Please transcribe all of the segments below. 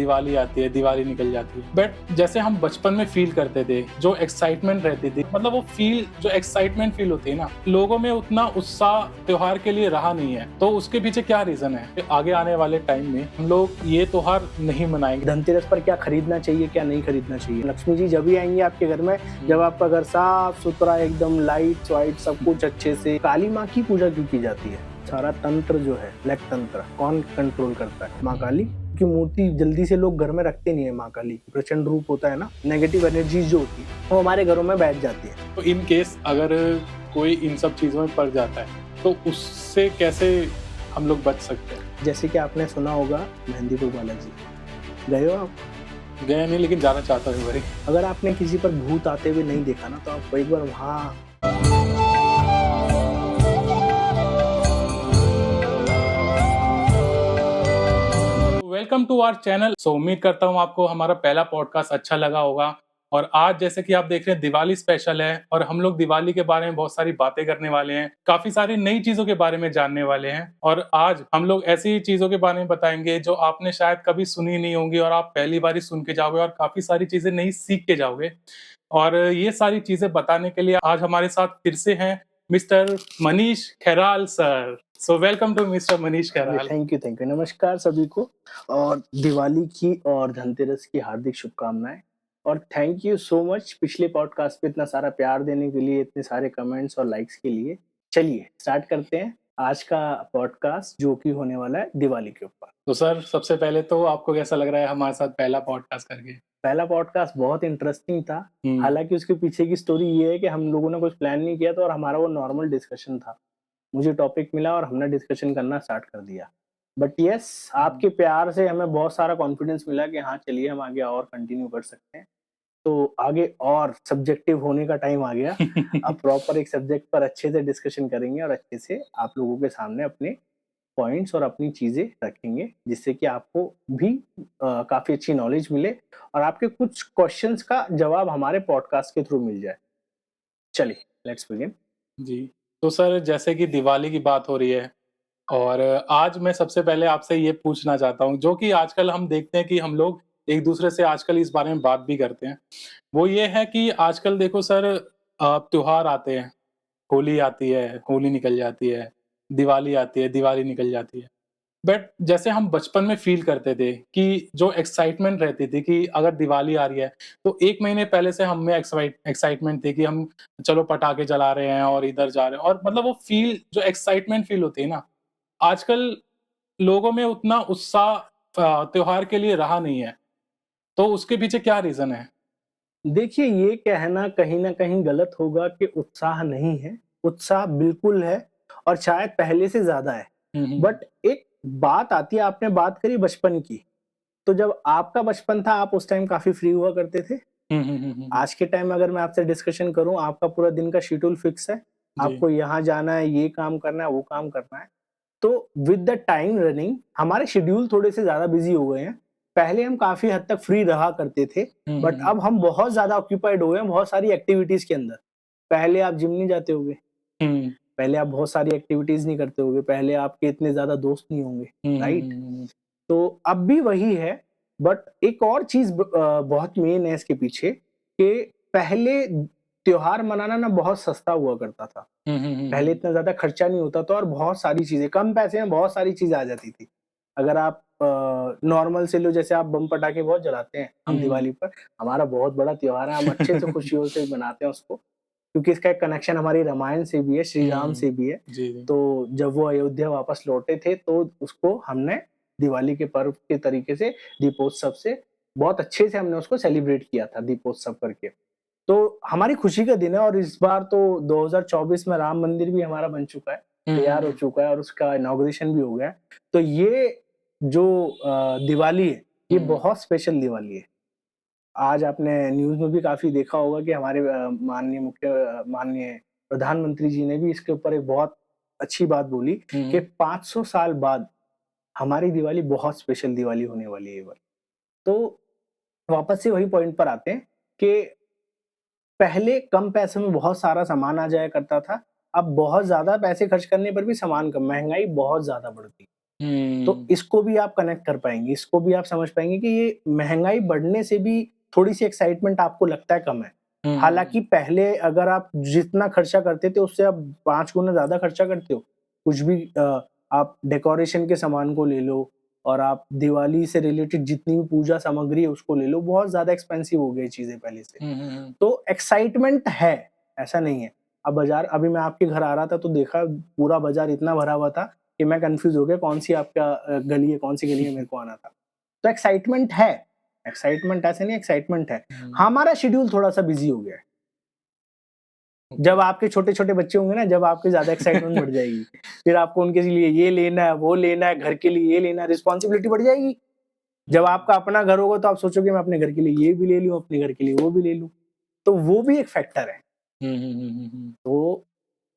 दिवाली आती है, दिवाली निकल जाती है। बट जैसे हम बचपन में फील करते थे, जो एक्साइटमेंट रहती थी, मतलब वो जो एक्साइटमेंट फील होती है ना, लोगों में उतना उत्साह त्योहार के लिए रहा नहीं है। तो उसके पीछे क्या रीजन है कि आगे आने वाले टाइम में हम लोग ये त्योहार नहीं मनाएंगे। धनतेरस पर क्या खरीदना चाहिए, क्या नहीं खरीदना चाहिए। लक्ष्मी जी जब भी आएंगी आपके घर में जब आपका घर साफ सुथरा एकदम लाइट वाइट सब कुछ अच्छे से। काली माँ की पूजा क्यों की जाती है? सारा तंत्र जो है, ब्लैक तंत्र कौन कंट्रोल करता है? माँ काली की मूर्ति जल्दी से लोग घर में रखते नहीं है। माँ काली प्रचंड रूप होता है ना, नेगेटिव एनर्जी जो होती है वो हमारे घरों में बैठ जाती है। तो इन केस अगर कोई इन सब चीजों में पड़ जाता है तो उससे कैसे हम लोग बच सकते हैं? जैसे कि आपने सुना होगा मेहंदीपुर बालाजी, गए हो आप? गया नहीं, लेकिन जाना चाहता हूँ भाई। अगर आपने किसी पर भूत आते हुए नहीं देखा ना, तो आप एक बार वहाँ वेलकम टू आवर चैनल। सो उम्मीद करता हूँ आपको हमारा पहला पॉडकास्ट अच्छा लगा होगा। और आज जैसे कि आप देख रहे हैं दिवाली स्पेशल है और हम लोग दिवाली के बारे में बहुत सारी बातें करने वाले हैं, काफी सारी नई चीजों के बारे में जानने वाले हैं। और आज हम लोग ऐसी चीजों के बारे में बताएंगे जो आपने शायद कभी सुनी नहीं होंगी और आप पहली बार ही सुन के जाओगे और काफी सारी चीजें नई सीख के जाओगे। और ये सारी चीजें बताने के लिए आज हमारे साथ फिर से हैं mister Manish Khairal sir. So welcome to mister Manish Khairal. Thank you नमस्कार सभी को, और दिवाली की और धनतेरस की हार्दिक शुभकामनाएं। और थैंक यू सो मच पिछले पॉडकास्ट पे इतना सारा प्यार देने के लिए, इतने सारे कमेंट्स और लाइक्स के लिए। चलिए स्टार्ट करते हैं आज का पॉडकास्ट जो कि होने वाला है दिवाली के ऊपर। तो सर सबसे पहले तो आपको कैसा लग रहा है हमारे साथ पहला पॉडकास्ट करके? पहला पॉडकास्ट बहुत इंटरेस्टिंग था। हम्म। हालांकि उसके पीछे की स्टोरी ये है कि हम लोगों ने कुछ प्लान नहीं किया था और हमारा वो नॉर्मल डिस्कशन था। मुझे टॉपिक मिला और हमने डिस्कशन करना स्टार्ट कर दिया। बट यस, आपके प्यार से हमें बहुत सारा कॉन्फिडेंस मिला कि हाँ चलिए हम आगे और कंटिन्यू कर सकते हैं। तो आगे और सब्जेक्टिव होने का टाइम आ गया। अब प्रॉपर एक सब्जेक्ट पर अच्छे से डिस्कशन करेंगे और अच्छे से आप लोगों के सामने अपने पॉइंट्स और अपनी चीजें रखेंगे, जिससे कि आपको भी काफी अच्छी नॉलेज मिले और आपके कुछ क्वेश्चंस का जवाब हमारे पॉडकास्ट के थ्रू मिल जाए। चलिए लेट्स बिगिन। जी। तो सर जैसे कि दिवाली की बात हो रही है और आज मैं सबसे पहले आपसे ये पूछना चाहता हूँ, जो कि आजकल हम देखते हैं कि हम लोग एक दूसरे से आजकल इस बारे में बात भी करते हैं। वो ये है कि आजकल देखो सर, त्योहार आते हैं, होली आती है, होली निकल जाती है, दिवाली आती है, दिवाली निकल जाती है। बट जैसे हम बचपन में फ़ील करते थे कि जो एक्साइटमेंट रहती थी कि अगर दिवाली आ रही है, तो 1 महीने पहले से हम में एक्साइटमेंट थी कि हम चलो पटाखे जला रहे हैं और इधर जा रहे हैं, और मतलब वो जो एक्साइटमेंट फ़ील होती है ना, आजकल लोगों में उतना उत्साह त्योहार के लिए रहा नहीं है। तो उसके पीछे क्या रीज़न है? देखिए, ये कहना कहीं न कहीं गलत होगा कि उत्साह नहीं है। उत्साह बिल्कुल है और शायद पहले से ज़्यादा है। हुँ, हुँ। बट एक बात आती है, आपने बात करी बचपन की, तो जब आपका बचपन था आप उस टाइम काफ़ी फ्री हुआ करते थे। हुँ, हुँ, हुँ, हुँ। आज के टाइम अगर मैं आपसे डिस्कशन करूँ, आपका पूरा दिन का शेड्यूल फिक्स है। जी। आपको यहाँ जाना है, ये काम करना है, वो काम करना है। तो विद द टाइम रनिंग हमारे शेड्यूल थोड़े से ज़्यादा बिज़ी हो गए हैं। पहले हम काफ़ी हद तक फ्री रहा करते थे, हुँ, हुँ, बट हुँ। अब हम बहुत ज़्यादा ऑक्यूपाइड हो गए हैं बहुत सारी एक्टिविटीज़ के अंदर। पहले आप जिम नहीं जाते होंगे, हुँ। पहले आप बहुत सारी एक्टिविटीज़ नहीं करते होंगे, पहले आपके इतने ज़्यादा दोस्त नहीं होंगे, हुँ, हुँ, राइट? हुँ, हुँ। तो अब भी वही है, बट एक और चीज़ बहुत मेन है इसके पीछे कि पहले त्योहार मनाना ना बहुत सस्ता हुआ करता था। हुँ, हुँ, हुँ, पहले हुँ। इतना ज़्यादा खर्चा नहीं होता था और बहुत सारी चीज़ें कम पैसे में बहुत सारी चीज़ें आ जाती थी। अगर आप नॉर्मल से लो, जैसे आप बम पटाखे बहुत जलाते हैं, हम हुँ। दिवाली पर, हमारा बहुत बड़ा त्योहार है, हम अच्छे से खुशियों से मनाते हैं उसको, क्योंकि इसका एक कनेक्शन हमारी रामायण से भी है, श्री राम हुँ। से भी है। जी, जी। तो जब वो अयोध्या वापस लौटे थे, तो उसको हमने दिवाली के पर्व के तरीके से, दीपोत्सव से, बहुत अच्छे से हमने उसको सेलिब्रेट किया था, दीपोत्सव करके। तो हमारी खुशी का दिन है और इस बार तो 2024 में राम मंदिर भी हमारा बन चुका है, हुँ, हुँ, तैयार हो हुँ। चुका है और उसका इनॉग्रेशन भी हो गया है। तो ये जो दिवाली है, ये हुँ, हुँ। बहुत स्पेशल दिवाली है। आज आपने न्यूज़ में भी काफ़ी देखा होगा कि हमारे माननीय प्रधानमंत्री जी ने भी इसके ऊपर एक बहुत अच्छी बात बोली हुँ, कि हुँ। 500 साल बाद हमारी दिवाली बहुत स्पेशल दिवाली होने वाली है ये बार। तो वापस से वही पॉइंट पर आते हैं कि पहले कम पैसे में बहुत सारा सामान आ जाया करता था। अब बहुत ज़्यादा पैसे खर्च करने पर भी सामान कम, महँगाई बहुत ज़्यादा बढ़ गई। तो हुँ। इसको भी आप कनेक्ट कर पाएँगे, इसको भी आप समझ पाएँगे कि ये महँगाई बढ़ने से भी थोड़ी-सी एक्साइटमेंट आपको लगता है कम है। हुँ, हुँ, हुँ। हालाँकि पहले अगर आप जितना खर्चा करते थे उससे अब 5 गुना ज़्यादा खर्चा करते हो। कुछ भी आप डेकोरेशन के सामान को ले लो और आप दिवाली से रिलेटेड जितनी भी पूजा सामग्री है उसको ले लो, बहुत ज़्यादा एक्सपेंसिव हो गई चीज़ें पहले से। हुँ, हुँ, हुँ। तो एक्साइटमेंट है, ऐसा नहीं है। अब बाज़ार अभी मैं आपके घर आ रहा था तो देखा पूरा बाज़ार इतना भरा हुआ था कि मैं कन्फ्यूज़ हो गया कौन-सी आपका गली है, कौन-सी गली है मेरे को आना था। तो एक्साइटमेंट है, एक्साइटमेंट ऐसे नहीं एक्साइटमेंट है। हुँ, हमारा शेड्यूल थोड़ा-सा बिज़ी हो गया है। ओके। जब आपके छोटे-छोटे बच्चे होंगे ना, जब आपकी ज़्यादा एक्साइटमेंट बढ़ जाएगी। फिर आपको उनके लिए ये लेना है, वो लेना है, घर के लिए ये लेना है, रिस्पॉन्सिबिलिटी बढ़ जाएगी। जब हुँ। आपका अपना घर होगा तो आप सोचोगे मैं अपने घर के लिए ये भी ले लूँ, अपने घर के लिए वो भी ले लूँ। तो वो भी एक फैक्टर है। हुँ, हुँ, हुँ, हुँ, हुँ। तो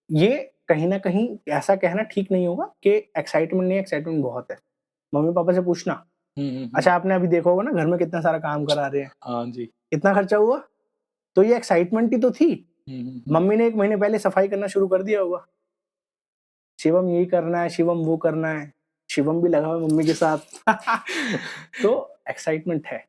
ये कहीं न कहीं ऐसा कहना ठीक नहीं होगा कि एक्साइटमेंट नहीं है, एक्साइटमेंट बहुत है। मम्मी-पापा से पूछना, हुँ, हुँ, हुँ। अच्छा आपने अभी देखा होगा ना घर में कितना सारा काम करा रहे हैं, हाँ जी। कितना खर्चा हुआ? तो ये एक्साइटमेंट ही तो थी। हुँ, हुँ, हुँ। मम्मी ने 1 महीने पहले सफाई करना शुरू कर दिया होगा। शिवम यही करना है, शिवम वो करना है। शिवम भी लगा हुआ है मम्मी के साथ। तो एक्साइटमेंट है,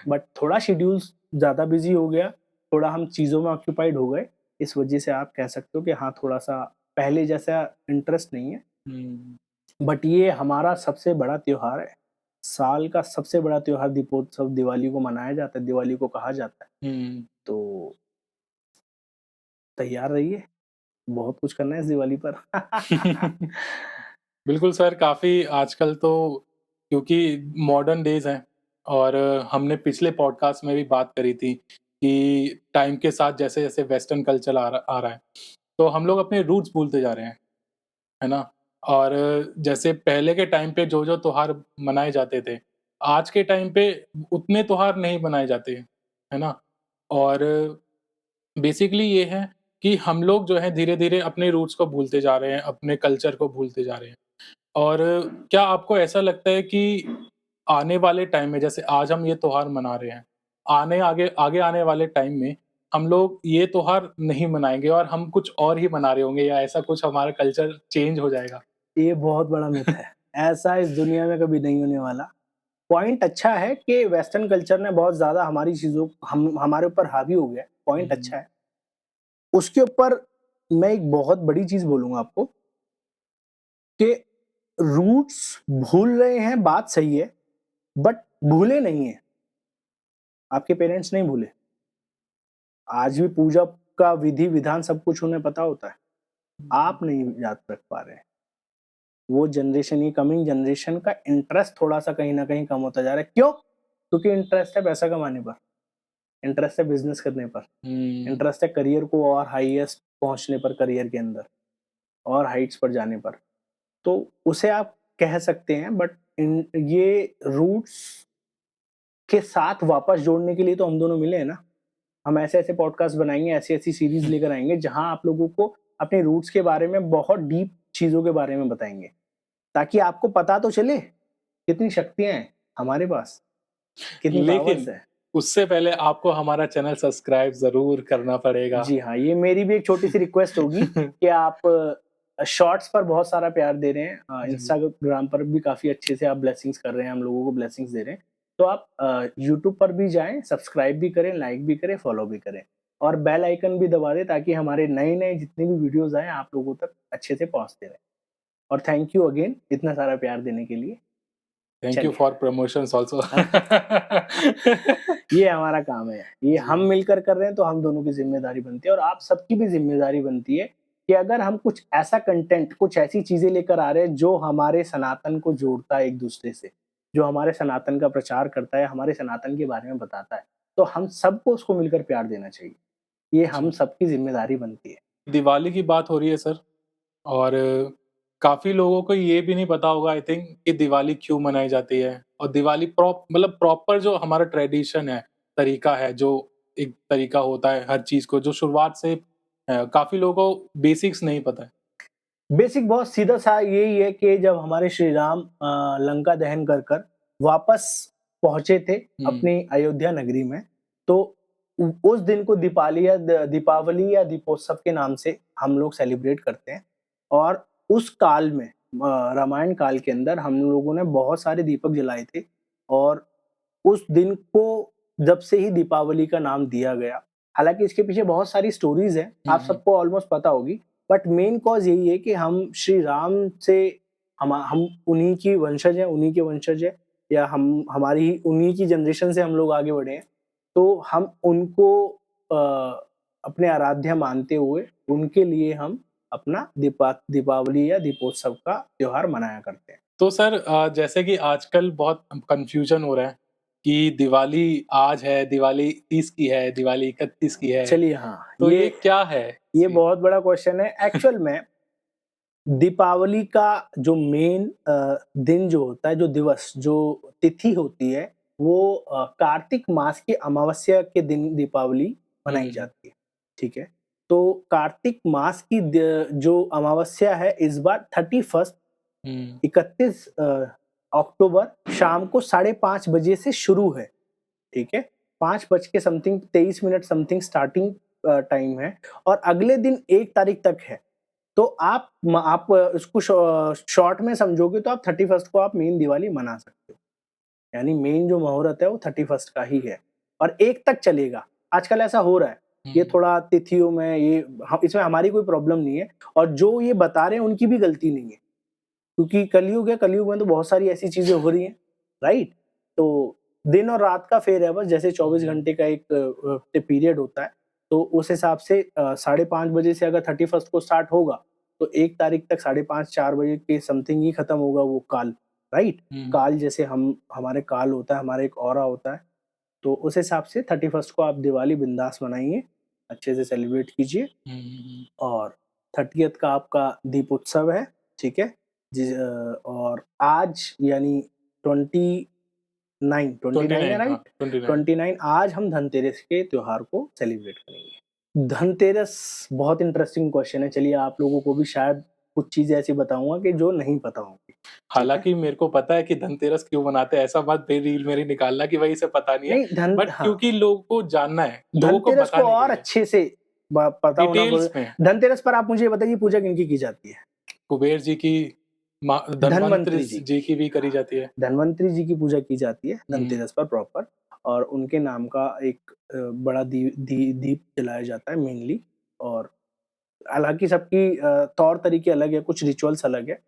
बट थोड़ा शेड्यूल ज़्यादा बिज़ी हो गया, थोड़ा हम चीज़ों में ऑक्यूपाइड हो गए। इस वजह से आप कह सकते हो कि हाँ, थोड़ा-सा पहले जैसा इंटरेस्ट नहीं है। हुँ। बट ये हमारा सबसे बड़ा त्योहार है। साल का सबसे बड़ा त्योहार दीपोत्सव दिवाली को मनाया जाता है, दिवाली को कहा जाता है। हुँ। तो तैयार रहिए, बहुत कुछ करना है इस दिवाली पर। बिल्कुल सर, काफ़ी आजकल तो क्योंकि मॉडर्न डेज़ हैं और हमने पिछले पॉडकास्ट में भी बात करी थी कि टाइम के साथ जैसे-जैसे वेस्टर्न कल्चर आ रहा है, तो हम लोग अपने रूट्स भूलते जा रहे हैं, है ना? और जैसे पहले के टाइम पे जो-जो त्योहार मनाए जाते थे, आज के टाइम पे उतने त्योहार नहीं मनाए जाते, है ना? और बेसिकली ये है कि हम लोग जो है धीरे-धीरे अपने रूट्स को भूलते जा रहे हैं, अपने कल्चर को भूलते जा रहे हैं। और क्या आपको ऐसा लगता है कि आने वाले टाइम में जैसे आज हम ये त्योहार मना रहे हैं, आगे आगे आने वाले टाइम में हम लोग ये त्योहार नहीं मनाएँगे और हम कुछ और ही मना रहे होंगे या ऐसा कुछ हमारा कल्चर चेंज हो जाएगा? ये बहुत बड़ा मिथ है। ऐसा इस दुनिया में कभी नहीं होने वाला। पॉइंट अच्छा है कि वेस्टर्न कल्चर ने बहुत ज़्यादा हमारी चीज़ों हम हमारे ऊपर हावी हो गया है, पॉइंट हुँ, अच्छा है। उसके ऊपर मैं एक बहुत बड़ी चीज़ बोलूँगा आपको कि रूट्स भूल रहे हैं, बात सही है, बट भूले नहीं हैं। आपके पेरेंट्स नहीं भूले। आज भी पूजा का विधि-विधान सब कुछ उन्हें पता होता है। हुँ, आप नहीं याद रख पा रहे हैं। वो जनरेशन ये कमिंग जनरेशन का इंटरेस्ट थोड़ा-सा कहीं न कहीं कम होता जा रहा है। क्यों? क्योंकि इंटरेस्ट है पैसा कमाने पर, इंटरेस्ट है बिज़नेस करने पर, हुँ, इंटरेस्ट है करियर को और हाईएस्ट पहुँचने पर करियर के अंदर और हाइट्स पर जाने पर। तो उसे आप कह सकते हैं बट इन ये रूट्स के साथ वापस जोड़ने के लिए तो हम दोनों मिले हैं ना। हम ऐसे-ऐसे पॉडकास्ट बनाएँगे, ऐसी-ऐसी सीरीज़ हुँ, लेकर आएँगे जहाँ आप लोगों को अपने रूट्स के बारे में बहुत डीप चीज़ों के बारे में बताएँगे। ताकि आपको पता तो चले, कितनी शक्तियाँ हैं हमारे पास, कितनी पावर्स लेकिन है। उससे पहले आपको हमारा चैनल सब्सक्राइब ज़रूर करना पड़ेगा। जी हाँ, ये मेरी भी एक छोटी-सी रिक्वेस्ट होगी कि आप शॉर्ट्स पर बहुत सारा प्यार दे रहे हैं जी, इंस्टाग्राम पर भी काफ़ी अच्छे से आप ब्लेसिंग्स कर रहे हैं, हम लोगों को ब्लेसिंग्स दे रहे हैं। तो आप यूट्यूब पर भी जाएँ, सब्सक्राइब भी करें, लाइक भी करें, फॉलो भी करें और बेल आइकन भी दबा दें ताकि हमारे नए-नए जितने भी वीडियोज़ आएँ, आप लोगों तक अच्छे से पहुँचते रहें। और थैंक यू अगेन इतना सारा प्यार देने के लिए। थैंक यू चलिए। For promotions also. ये हमारा काम है। ये हम जी, मिलकर कर रहे हैं तो हम दोनों की ज़िम्मेदारी बनती है और आप सबकी भी ज़िम्मेदारी बनती है कि अगर हम कुछ ऐसा कंटेंट, कुछ ऐसी चीज़ें लेकर आ रहे हैं जो हमारे सनातन को जोड़ता है एक-दूसरे से, जो हमारे सनातन का प्रचार करता है, हमारे सनातन के बारे में बताता है, तो हम सबको उसको मिलकर प्यार देना चाहिए। ये हम जी। सबकी ज़िम्मेदारी बनती है। दिवाली की बात हो रही है सर और काफ़ी लोगों को ये भी नहीं पता होगा आई थिंक कि दिवाली क्यों मनाई जाती है और दिवाली मतलब प्रॉपर जो हमारा ट्रेडिशन है, तरीका है, जो एक तरीका होता है हर चीज़ को जो शुरुआत से काफ़ी लोगों को बेसिक्स नहीं पता है। बेसिक बहुत सीधा-सा यही है कि जब हमारे श्री राम लंका दहन कर वापस पहुँचे थे हुँ, अपनी अयोध्या नगरी में, तो उस दिन को दीपावली या दीपोत्सव के नाम से हम लोग सेलिब्रेट करते हैं और उस काल में रामायण काल के अंदर हम लोगों ने बहुत सारे दीपक जलाए थे और उस दिन को जब से ही दीपावली का नाम दिया गया। हालाँकि इसके पीछे बहुत सारी स्टोरीज़ हैं, आप सबको ऑलमोस्ट पता होगी, बट मेन कॉज़ यही है कि हम श्री राम से हम उन्हीं की वंशज हैं, उन्हीं के वंशज हैं या हम हमारी उन्हीं की जनरेशन से हम लोग आगे बढ़े हैं। तो हम उनको अ, अपने आराध्य मानते हुए उनके लिए हम अपना दीपावली या दीपोत्सव का त्योहार मनाया करते हैं। तो सर जैसे कि आजकल बहुत कन्फ्यूजन हो रहा है कि दिवाली आज है, दिवाली 30 की है, दिवाली 31 की है, चलिए हाँ, तो ये क्या है? ये जी। बहुत बड़ा क्वेश्चन है। एक्चुअल में दीपावली का जो मेन दिन जो होता है, जो दिवस, जो तिथि होती है, वो कार्तिक मास की अमावस्या के दिन दीपावली मनाई हुँ, जाती है, ठीक है? तो कार्तिक मास की जो अमावस्या है इस बार 31 हुँ, 31 अक्टूबर शाम को 5:30 बजे से शुरू है, ठीक है? 5 बज के something 23 minute something starting time है और अगले दिन 1 तारीख तक है। तो आप इसको शॉर्ट में समझोगे तो आप 31st को आप मेन दिवाली मना सकते हो। यानी मेन जो मुहूर्त है वो 31st का ही है और 1 तक चलेगा। आजकल ऐसा हो रहा है। ये हुँ, थोड़ा तिथियों में ये इसमें हमारी कोई प्रॉब्लम नहीं है और जो ये बता रहे हैं उनकी भी गलती नहीं है। क्योंकि कलयुग है, कलयुग में तो बहुत सारी ऐसी चीज़ें हो रही हैं, राइट? तो दिन और रात का फेर है बस, जैसे 24 हुँ, घंटे का एक पीरियड होता है, तो उस हिसाब से 5:30 बजे से अगर 31st को स्टार्ट होगा, तो 1 तारीख तक 5:30-4 बजे के समथिंग ही खत्म होगा वो काल, राइट? हुँ, काल जैसे हमारे काल होता है, हमारा एक ऑरा होता है, तो उस हिसाब से 31st को आप दिवाली बिंदास मनाइए, अच्छे से सेलिब्रेट कीजिए हुँ, हुँ, और 30th का आपका दीपोत्सव है, ठीक है? और आज यानी 29 है 29 हाँ, राइट? 29 29 आज हम धनतेरस के त्योहार को सेलिब्रेट करेंगे। धनतेरस बहुत इंटरेस्टिंग क्वेश्चन है, चलिए आप लोगों को भी शायद कुछ चीज़ें ऐसी बताऊँगा कि जो नहीं पता होंगी, ठीक है? हालाँकि मेरे को पता है कि धनतेरस क्यों मनाते हैं, ऐसा मत रील मेरी निकालना कि भाई इसे पता नहीं है, नहीं बट हाँ, क्योंकि लोगों को जानना है, लोगों को धनतेरस को बताने के और लिए, अच्छे से ब पता होना डिटेल्स में धनतेरस पर आप मुझे ये बताइए पूजा किनकी की जाती है? कुबेर जी की धनवंतरि धन्वंतरी जी जी की। की भी करी जाती है। धन्वंतरी जी की पूजा की जाती है हुँ, धनतेरस पर प्रॉपर और उनके नाम का एक बड़ा दीप जलाया जाता है मेनली और हालाँकि सबकी तौर तरीके अलग है, कुछ रिचुअल्स अलग है,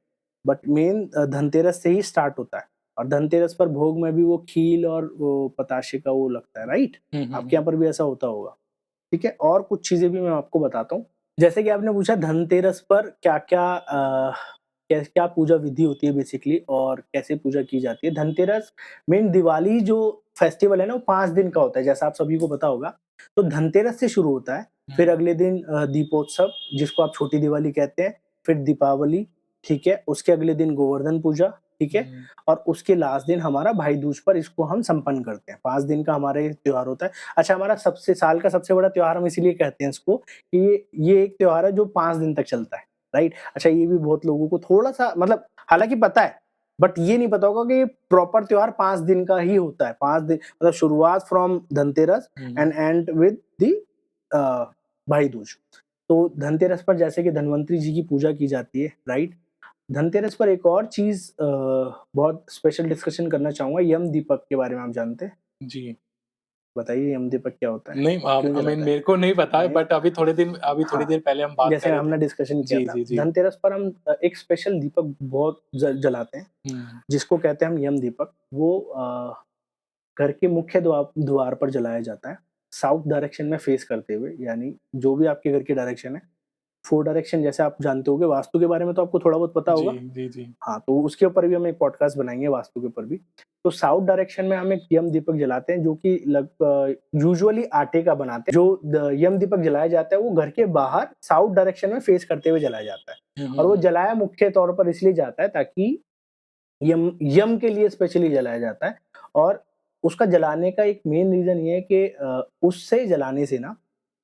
बट मेन धनतेरस से ही स्टार्ट होता है और धनतेरस पर भोग में भी वो खील और वो बताशे का वो लगता है, राइट? हुँ, हुँ, आपके हुँ, यहाँ पर भी ऐसा होता होगा, ठीक है? और कुछ चीज़ें भी मैं आपको बताता हूँ। जैसे कि आपने पूछा धनतेरस पर क्या-क्या क्या पूजा विधि होती है बेसिकली और कैसे पूजा की जाती है। धनतेरस मेन दिवाली जो फेस्टिवल है ना वो 5 दिन का होता है, जैसा आप सभी को पता होगा। तो धनतेरस से शुरू होता है, फिर हुँ, अगले दिन दीपोत्सव जिसको आप छोटी दिवाली कहते हैं, फिर दीपावली, ठीक है? उसके अगले दिन गोवर्धन पूजा, ठीक है? हुँ, और उसके लास्ट दिन हमारा भाई दूज पर इसको हम संपन्न करते हैं। 5 दिन का हमारे त्योहार होता है। अच्छा हमारा सबसे साल का सबसे बड़ा त्योहार हम इसीलिए कहते हैं इसको कि ये एक त्योहार है जो 5 दिन तक चलता है, राइट? अच्छा ये भी बहुत लोगों को थोड़ा-सा मतलब हालाँकि पता है, बट ये नहीं पता होगा कि प्रॉपर त्योहार 5 दिन का ही होता है। 5 दिन मतलब शुरुआत from Dhanteras hmm, and end with the uh, Bhai Dooj. तो धनतेरस पर जैसे कि धन्वंतरी जी की पूजा की जाती है, राइट? धनतेरस पर एक और चीज़ बहुत स्पेशल डिस्कशन करना चाहूँगा, यम दीपक के बारे में आप जानते हैं? जी। बताइए यम दीपक क्या होता है? नहीं क्यों आई मीन जलाता है? मेरे को नहीं पता है नहीं बट अभी थोड़ी हाँ, देर पहले हम बात जैसे कर रहे थे। हमने डिस्कशन किया जी, था, जी, जी। धनतेरस पर हम एक स्पेशल दीपक बहुत जलाते हैं, हुँ, जिसको कहते हैं हम यम दीपक। वो घर के मुख्य द्वार पर जलाया जाता है, साउथ डायरेक्शन में फेस करते हुए, यानी जो भी आपके घर की डायरेक्शन है, 4 डायरेक्शन जैसे आप जानते होंगे, वास्तु के बारे में तो आपको थोड़ा बहुत पता जी, होगा? जी, जी। हाँ, तो उसके ऊपर भी हम एक पॉडकास्ट बनाएँगे वास्तु के ऊपर भी। तो साउथ डायरेक्शन में हम एक यम दीपक जलाते हैं जो कि यूजुअली आटे का बनाते हैं। जो यम दीपक जलाया जाता है वो घर के बाहर साउथ डायरेक्शन में फेस करते हुए जलाया जाता है हुँ, हुँ, और वो हुँ। जलाया मुख्य तौर पर इसलिए जाता है ताकि यम यम के लिए स्पेशली जलाया जाता है और उसका जलाने का एक मेन रीज़न ये है कि उससे जलाने से ना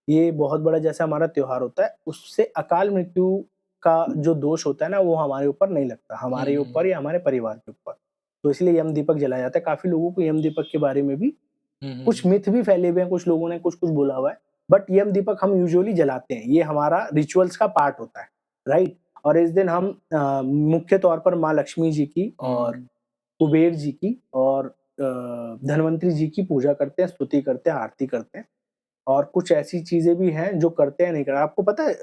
ये बहुत बड़ा जैसा हमारा त्योहार होता है, उससे अकाल मृत्यु का जो दोष होता है ना, वो हमारे ऊपर नहीं लगता, हुँ, हमारे हुँ, ऊपर या हमारे परिवार के ऊपर। तो इसलिए यम दीपक जलाया जाता है। काफ़ी लोगों को यम दीपक के बारे में भी हुँ, कुछ हुँ, मिथ भी फैले हुए हैं, कुछ लोगों ने कुछ-कुछ बोला हुआ है, बट यम दीपक हम यूजुअली जलाते हैं, ये हमारा रिचुअल्स का पार्ट होता है, राइट? और इस दिन हम मुख्य तौर पर माँ लक्ष्मी जी की और कुबेर जी की और धन्वंतरी जी की पूजा करते हैं, स्तुति करते हैं, आरती करते हैं। और कुछ ऐसी चीजें भी हैं जो करते हैं नहीं करते। आपको पता है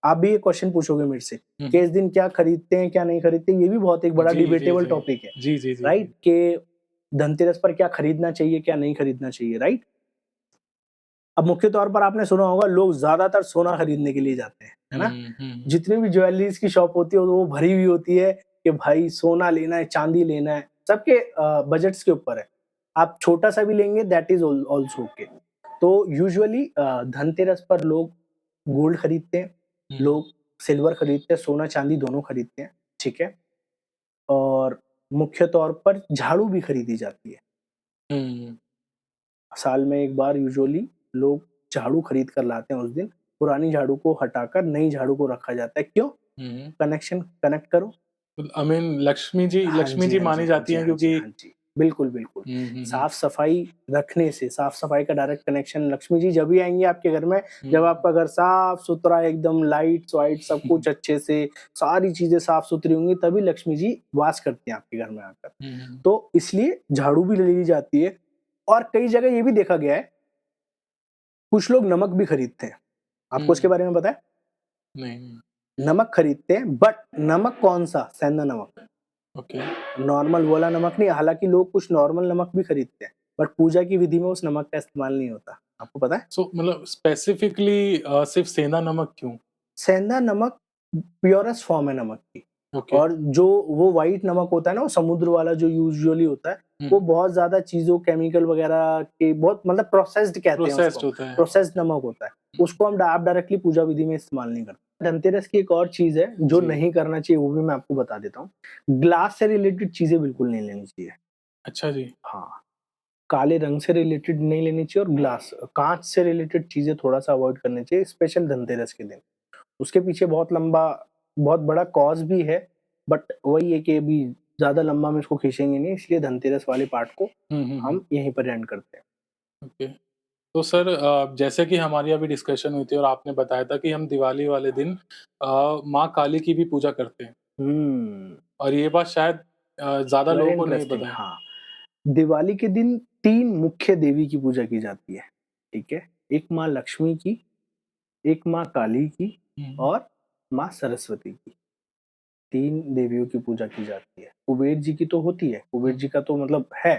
आप भी ये क्वेश्चन पूछोगे मेरे से कि इस दिन क्या खरीदते हैं क्या नहीं खरीदते, ये भी बहुत एक बड़ा जी, जी, डिबेटेबल जी। टॉपिक है, जी, जी, जी, राइट? जी। कि धनतेरस पर क्या खरीदना चाहिए क्या नहीं खरीदना चाहिए, राइट? अब मुख्य तौर पर आपने सुना होगा लोग ज्यादातर सोना खरीदने के लिए जाते हैं, है ना? जितनी भी ज्वेलरीज की शॉप होती है वो भरी हुई होती है कि भाई सोना लेना है, चांदी लेना है, सबके बजट्स के ऊपर है। आप छोटा सा भी लेंगे दैट इज ऑल्सो ओके। तो यूजुअली धनतेरस पर लोग गोल्ड खरीदते हैं, लोग सिल्वर खरीदते हैं, सोना चांदी दोनों खरीदते हैं, ठीक है? और मुख्य तौर पर झाड़ू भी खरीदी जाती है। हुँ, साल में एक बार यूजुअली लोग झाड़ू खरीद कर लाते हैं उस दिन। पुरानी झाड़ू को हटाकर नई झाड़ू को रखा जाता है। क्यों? हुँ। कनेक्शन कनेक्ट करो। आई मीन हाँ लक्ष्मी जी, जी हाँ जी, मानी हाँ जाती जी, हैं हाँ जी, क्योंकि हाँ जी। बिल्कुल, बिल्कुल। हुँ, हुँ, हुँ। साफ-सफाई रखने से, साफ-सफाई का डायरेक्ट कनेक्शन लक्ष्मी जी जब ही आएँगी आपके घर में, जब हुँ। आपका घर साफ-सुथरा एकदम लाइट्स-वाइट्स सब कुछ अच्छे से, सारी चीज़ें साफ-सुथरी होंगी तभी लक्ष्मी जी वास करती हैं आपके घर में आकर। हुँ, हुँ। तो इसलिए झाड़ू भी ले ली जाती है और कई जगह ये भी देखा गया है, कुछ लोग नमक भी खरीदते हैं। आपको इसके हुँ। बारे में पता है? नहीं, नमक खरीदते हैं बट नमक कौन-सा? सेंधा नमक। ओके। नॉर्मल वाला नमक नहीं, हालाँकि लोग कुछ नॉर्मल नमक भी खरीदते हैं, बट पूजा की विधि में उस नमक का इस्तेमाल नहीं होता। आपको पता है? सो मतलब स्पेसिफिकली सिर्फ़ सेंधा नमक क्यों? सेंधा नमक प्योरेस्ट फॉर्म है नमक की ओके। और जो वो व्हाइट नमक होता है ना, वो समुद्र वाला जो यूजुअली होता है, हुँ। वो बहुत ज़्यादा चीज़ों केमिकल वगैरह के बहुत मतलब प्रोसेस्ड कहते हैं उसको, प्रोसेस्ड होता है। प्रोसेस्ड नमक होता है। हुँ, उसको हम आप डायरेक्टली पूजा विधि में इस्तेमाल नहीं करते। धनतेरस की एक और चीज़ है जो जी। नहीं करना चाहिए, वो भी मैं आपको बता देता हूँ। ग्लास से रिलेटेड चीज़ें बिल्कुल नहीं लेनी चाहिए। अच्छा जी। हाँ। काले रंग से रिलेटेड नहीं लेनी चाहिए और काँच से रिलेटेड चीज़ें थोड़ा-सा अवॉइड करनी चाहिए, स्पेशल धनतेरस के दिन। उसके पीछे बहुत बड़ा कॉज़ भी है, बट वही है कि अभी ज़्यादा लंबा में इसको खींचेंगे नहीं, इसलिए धनतेरस वाले पार्ट को हुँ, हुँ, हुँ। हम यहीं पर एंड करते हैं। ओके। तो सर जैसे कि हमारी अभी डिस्कशन हुई थी और आपने बताया था कि हम दिवाली वाले दिन माँ काली की भी पूजा करते हैं हुँ, और ये बात शायद ज़्यादा वेरी लोगों को नहीं इंटरेस्टिंग पता है। हाँ। दिवाली के दिन 3 मुख्य देवी की पूजा की जाती है, ठीक है? एक माँ लक्ष्मी की, एक माँ काली की हुँ, और माँ सरस्वती की। 3 देवियों की पूजा की जाती है। कुबेर जी की तो होती है, कुबेर हुँ, जी का तो मतलब है।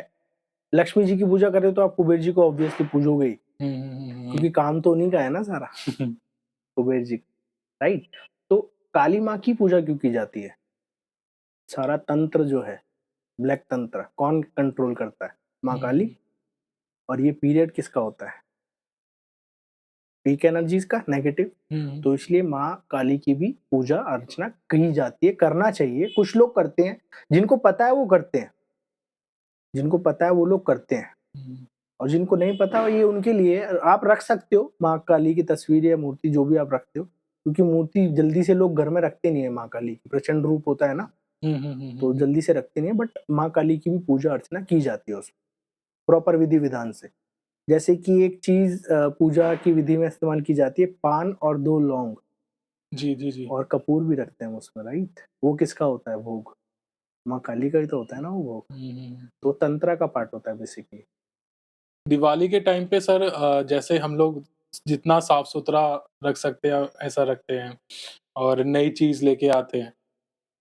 लक्ष्मी जी की पूजा कर रहे हो तो आप कुबेर जी को ऑब्वियसली पूजोगे ही, हुँ, हुँ, हुँ, हुँ, क्योंकि काम तो उन्हीं का है ना सारा, हुँ। कुबेर जी, राइट? तो काली माँ की पूजा क्यों की जाती है? सारा तंत्र जो है, ब्लैक तंत्र, कौन कंट्रोल करता है? माँ काली। हुँ, और ये पीरियड किसका होता है? वीक एनर्जीज़ का, नेगेटिव। हुँ, तो इसलिए माँ काली की भी पूजा अर्चना की जाती है, करना चाहिए। कुछ लोग करते हैं, जिनको पता है वो करते हैं, जिनको पता है वो लोग करते हैं। हुँ, और जिनको नहीं पता ये उनके लिए आप रख सकते हो माँ काली की तस्वीर या मूर्ति जो भी आप रखते हो, क्योंकि मूर्ति जल्दी से लोग घर में रखते नहीं है माँ काली की, प्रचंड रूप होता है ना, हुँ, हुँ, हुँ, तो हुँ, जल्दी से रखते नहीं है, बट माँ काली की भी पूजा अर्चना की जाती है उसमें, प्रॉपर विधि विधान से। जैसे कि एक चीज़ पूजा की विधि में इस्तेमाल की जाती है, पान और 2 लौंग जी, जी, जी। और कपूर भी रखते हैं हम उसमें, राइट? वो किसका होता है भोग? माँ काली का ही तो होता है ना वो भोग, हुँ, हुँ, हुँ। तो तंत्रा का पार्ट होता है बेसिकली। दिवाली के टाइम पे सर जैसे हम लोग जितना साफ-सुथरा रख सकते हैं ऐसा रखते हैं और नई चीज़ लेके आते हैं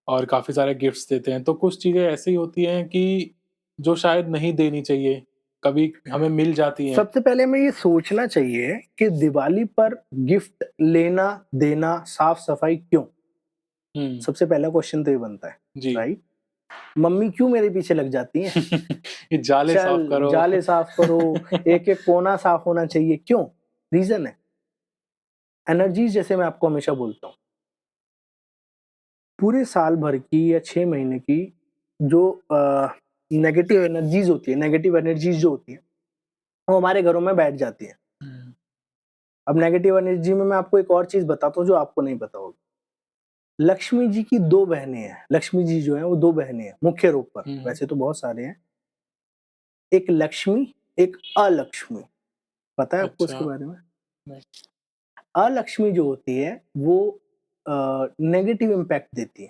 और काफ़ी सारे गिफ्ट्स देते हैं। तो कुछ चीज़ें ऐसी होती हैं कि जो शायद नहीं देनी चाहिए, कभी हमें मिल जाती हैं। सबसे पहले हमें ये सोचना चाहिए कि दिवाली पर गिफ्ट लेना, देना, साफ-सफाई क्यों? हुँ, सबसे पहला क्वेश्चन तो ये बनता है, जी। राइट? मम्मी क्यों मेरे पीछे लग जाती हैं? ये जाले चल साफ करो। जाले साफ करो, एक-एक कोना साफ होना चाहिए, क्यों? रीज़न है, एनर्जीज़ जैसे मैं आपको हमेशा बोलता हूँ, पूरे साल भर की या 6 महीने की जो नेगेटिव एनर्जीज़ जो होती हैं, वो हमारे घरों में बैठ जाती हैं। हुँ, अब नेगेटिव एनर्जी में मैं आपको एक और चीज़ बताता हूँ जो आपको नहीं पता होगी। लक्ष्मी जी की 2 बहनें हैं। लक्ष्मी जी जो हैं वो 2 बहनें हैं मुख्य रूप पर, हुँ, वैसे तो बहुत सारे हैं। एक लक्ष्मी, एक अलक्ष्मी। पता है आपको अच्छा, इसके बारे में? नहीं। अलक्ष्मी जो होती है वो नेगेटिव इम्पैक्ट देती है,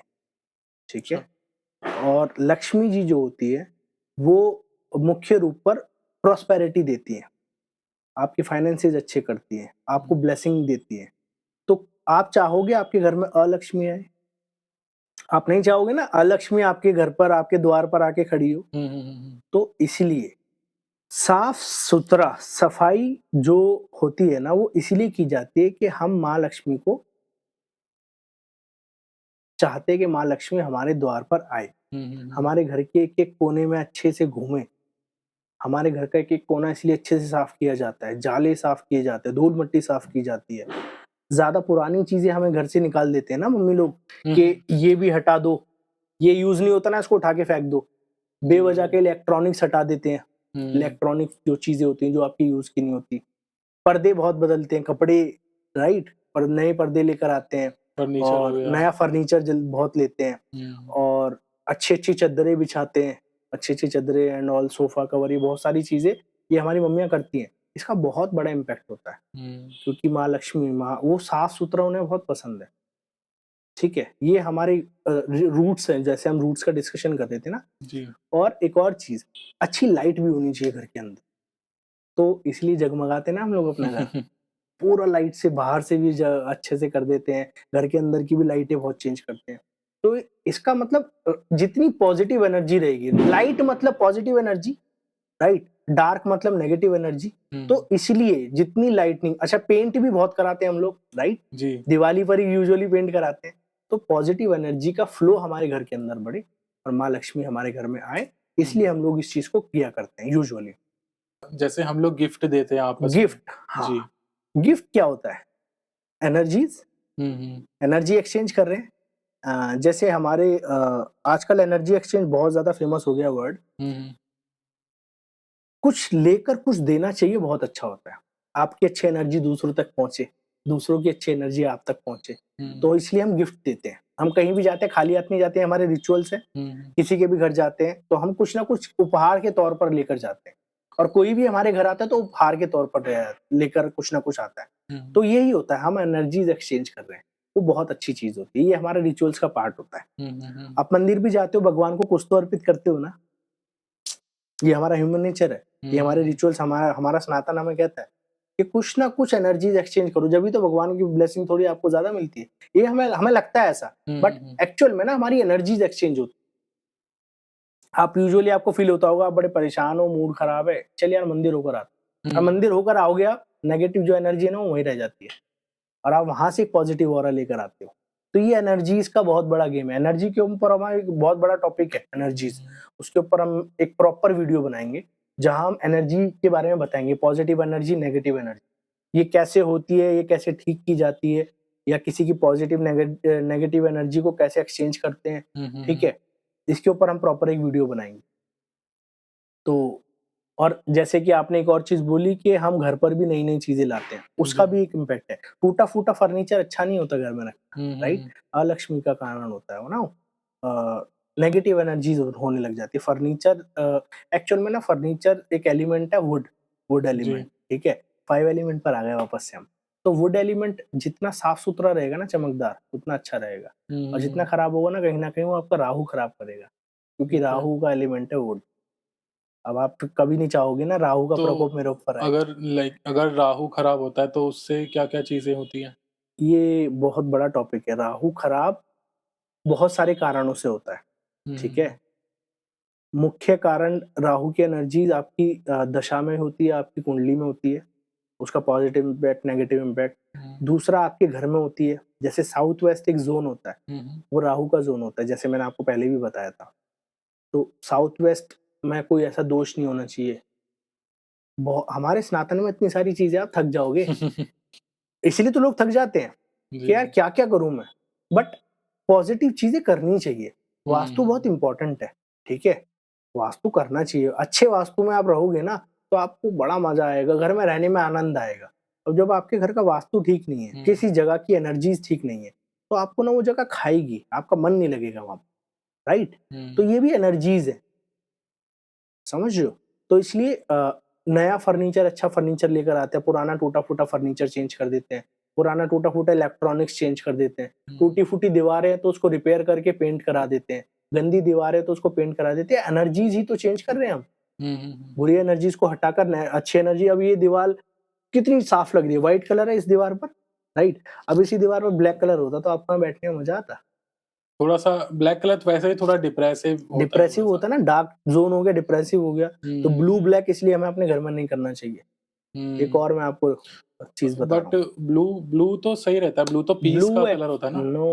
ठीक है? अच्छा। और लक्ष्मी जी जो होती है, वो मुख्य रूप पर प्रॉस्पेरिटी देती है, आपके फाइनेंसेस अच्छे करती है, आपको ब्लेसिंग देती है। तो आप चाहोगे आपके घर में अलक्ष्मी आए? आप नहीं चाहोगे ना अलक्ष्मी आपके घर पर, आपके द्वार पर आके खड़ी हो। हुँ, हुँ, हुँ, हुँ। तो इसलिए साफ-सुथरा सफाई जो होती है ना, वो इसीलिए की जाती है कि हम माँ लक्ष्मी को चाहते हैं कि माँ लक्ष्मी हमारे द्वार पर आए, हुँ, हुँ, हुँ। हमारे घर के एक-एक कोने में अच्छे से घूमे। हमारे घर का एक-एक कोना इसलिए अच्छे से साफ किया जाता है, जाले साफ किए जाते हैं, धूल-मिट्टी साफ की जाती है। ज़्यादा पुरानी चीज़ें हमें घर से निकाल देते हैं ना मम्मी लोग हुँ, कि हुँ। ये भी हटा दो, ये यूज़ नहीं होता ना इसको उठा के फेंक दो। जी, बेवजह जी। के इलेक्ट्रॉनिक्स हटा देते हैं, हुँ, इलेक्ट्रॉनिक जो चीज़ें होती हैं जो आपकी यूज़ की नहीं होती। पर्दे बहुत बदलते हैं, कपड़े राइट? और नए पर्दे लेकर आते हैं फर्नीचर हो और गया। नया फर्नीचर जल बहुत लेते हैं हुँ, और अच्छी-अच्छी चद्दरें बिछाते हैं, अच्छी-अच्छी चद्दरें एंड ऑल सोफ़ा कवर ये बहुत सारी चीज़ें ये हमारी मम्मियाँ करती हैं। इसका बहुत बड़ा इम्पैक्ट होता है हुँ। क्योंकि माँ लक्ष्मी माँ वो साफ-सुथरा उन्हें बहुत पसंद है, ठीक है? ये हमारी रूट्स हैं, जैसे हम रूट्स का डिस्कशन कर रहे थे ना जी। और एक और चीज़, अच्छी लाइट भी होनी चाहिए घर के अंदर, तो इसलिए जगमगाते हैं ना हम लोग अपना घर। पूरा लाइट से बाहर से भी अच्छे से कर देते हैं, घर के अंदर की भी लाइटें बहुत चेंज करते हैं। तो इसका मतलब जितनी पॉजिटिव एनर्जी रहेगी, लाइट मतलब पॉजिटिव एनर्जी, राइट? डार्क मतलब नेगेटिव एनर्जी। हुँ। तो इसलिए जितनी लाइटनिंग अच्छा पेंट भी बहुत कराते हैं हम लोग, राइट? जी। दिवाली पर ही यूजुअली पेंट कराते हैं। तो पॉजिटिव एनर्जी का फ्लो हमारे घर के अंदर बढ़े और माँ लक्ष्मी हमारे घर में आए, हुँ। इसलिए हम लोग इस चीज़ को किया करते हैं यूजुअली। जैसे हम लोग गिफ्ट देते हैं आपस में। गिफ्ट हाँ, जी। गिफ्ट क्या होता है? एनर्जीज़ हुँ, हुँ। एनर्जी एक्सचेंज कर रहे हैं। जैसे हमारे आजकल एनर्जी एक्सचेंज बहुत ज़्यादा फेमस हो गया वर्ड। हुँ, हुँ। कुछ लेकर कुछ देना चाहिए बहुत अच्छा होता है। आपकी अच्छी एनर्जी दूसरों तक पहुँचे, दूसरों की अच्छी एनर्जी आप तक पहुँचे। हुँ। तो इसलिए हम गिफ्ट देते हैं। हम कहीं भी जाते हैं खाली हाथ नहीं जाते हैं, हमारे रिचुअल्स हैं। हुँ, हुँ। किसी के भी घर जाते हैं तो हम कुछ ना कुछ उपहार के तौर पर लेकर जाते हैं। और कोई भी हमारे घर आता है तो उपहार के तौर पर लेकर कुछ ना कुछ आता है। हुँ। तो यही होता है हम एनर्जीज़ एक्सचेंज कर रहे हैं। वो बहुत अच्छी चीज़ होती है। ये हमारे रिचुअल्स का पार्ट होता है। हुँ, हुँ, हुँ। आप मंदिर भी जाते हो भगवान को कुछ तो अर्पित करते हो ना? ये हमारा ह्यूमन नेचर है। हुँ, ये हुँ, हमारे हुँ। रिचुअल्स हमारा हमारा सनातन हमें कहता है कि कुछ ना कुछ एनर्जीज़ एक्सचेंज करो, जभी तो भगवान की ब्लेसिंग थोड़ी आपको ज़्यादा मिलती है। ये हमें हमें लगता है ऐसा, हुँ, बट हुँ, हुँ। एक्चुअल में ना हमारी एनर्जीज़ एक्सचेंज होती है। आप यूजुअली आपको फ़ील होता होगा आप बड़े परेशान हो, मूड खराब है, चल यार मंदिर होकर आता हूँ। अब हुँ। मंदिर होकर आओगे आप, नेगेटिव जो एनर्जी है ना वो वहीं रह जाती है और आप वहाँ से एक पॉजिटिव ऑरा लेकर आते हो। तो ये एनर्जीज़ का बहुत बड़ा गेम है। एनर्जी के ऊपर हमारा एक बहुत बड़ा टॉपिक है एनर्जीज़। हुँ। उसके ऊपर हम एक प्रॉपर वीडियो बनाएँगे, जहाँ हम एनर्जी के बारे में बताएँगे, पॉजिटिव एनर्जी, नेगेटिव एनर्जी। ये कैसे होती है, ये कैसे ठीक की जाती है या किसी की पॉजिटिव नेगेटिव एनर्जी को कैसे एक्सचेंज करते हैं, हुँ, हुँ, ठीक हुँ। है? इसके ऊपर हम प्रॉपर एक वीडियो बनाएँगे। तो और जैसे कि आपने एक और चीज़ बोली कि हम घर पर भी नई-नई चीज़ें लाते हैं, उसका जी। भी एक इम्पैक्ट है। टूटा-फूटा फर्नीचर अच्छा नहीं होता घर में रखना, हुँ, हुँ, राइट? हुँ। अलक्ष्मी का कारण होता है वो ना नेगेटिव एनर्जीज़ होने लग जाती है। फर्नीचर एक्चुअल में ना फर्नीचर एक एलिमेंट है वुड, वुड जी। एलिमेंट, ठीक है? 5 एलिमेंट पर आ गए वापस से हम। तो वुड एलिमेंट जितना साफ-सुथरा रहेगा ना चमकदार, उतना अच्छा रहेगा हुँ, और हुँ, जितना हुँ। खराब होगा ना कहीं न कहीं वो आपका राहु खराब करेगा, क्योंकि ये तो है। राहु का एलिमेंट है वुड। अब आप कभी नहीं चाहोगे ना राहु का तो प्रकोप मेरे ऊपर आए। अगर राहु खराब होता है तो उससे क्या-क्या चीज़ें होती हैं? ये बहुत बड़ा टॉपिक है। राहु खराब बहुत सारे कारणों से होता है, हुँ, ठीक हुँ, है? मुख्य कारण राहु की एनर्जीज़ आपकी दशा में होती है, आपकी कुंडली में होती है, उसका पॉज़िटिव इम्पैक्ट, नेगेटिव इम्पैक्ट। हुँ, दूसरा आपके घर में होती है, जैसे साउथ वेस्ट एक ज़ोन होता है, हुँ, हुँ, वो राहु का ज़ोन होता है, जैसे मैंने आपको पहले भी बताया था। तो साउथ वेस्ट में कोई ऐसा दोष नहीं होना चाहिए। हमारे सनातन में इतनी सारी चीज़ें आप थक जाओगे, इसीलिए तो लोग थक जाते हैं। कि जी, यार जी। क्या-क्या करूँ मैं? बट पॉज़िटिव चीज़ें करनी चाहिए। वास्तु बहुत हुँ, इम्पोर्टेंट है, ठीक है? वास्तु करना चाहिए। अच्छे वास्तु में आप रहोगे ना, तो आपको बड़ा मज़ा आएगा, घर में रहने में आनंद आएगा। और जब आपके घर का वास्तु ठीक नहीं है, हुँ, किसी जगह की एनर्जीज़ ठीक नहीं है, तो आपको ना वो जगह खाएगी, आपका मन नहीं लगेगा वहाँ, राइट? तो हुँ, ये भी एनर्जीज़ है, समझ रहे हो? तो इसलिए नया फर्नीचर अच्छा फर्नीचर लेकर आते हैं, पुराना टूटा-फूटा फर्नीचर चेंज कर देते हैं। पुराना टूटा-फूटा इलेक्ट्रॉनिक्स चेंज कर देते हैं। हुँ, टूटी-फूटी दीवारें हैं तो उसको रिपेयर करके पेंट करा देते हैं। गंदी दीवार है तो उसको पेंट करा देते हैं। एनर्जीज़ ही तो चेंज कर रहे हैं हम। हुँ, हुँ, हुँ, बुरी एनर्जीज़ को हटाकर नए अच्छी एनर्जी, अब ये दीवार कितनी साफ लग रही है, व्हाइट कलर है इस दीवार पर, राइट? अब इसी दीवार पर ब्लैक कलर होता तो आपको वहाँ बैठने में मज़ा आता। थोड़ा-सा ब्लैक कलर तो वैसे ही थोड़ा डिप्रेसिव होता है डिप्रेसिव थोड़ा-सा। होता है ना, डार्क ज़ोन हो गया, डिप्रेसिव हो गया। तो हुँ, ब्लू ब्लैक इसलिए हमें अपने घर में नहीं करना चाहिए। एक हुँ, और मैं आपको चीज़ बता रहा बट हूँ। ब्लू ब्लू तो सही रहता है, ब्लू तो पीस ब्लू का एक कलर होता है ना? नो,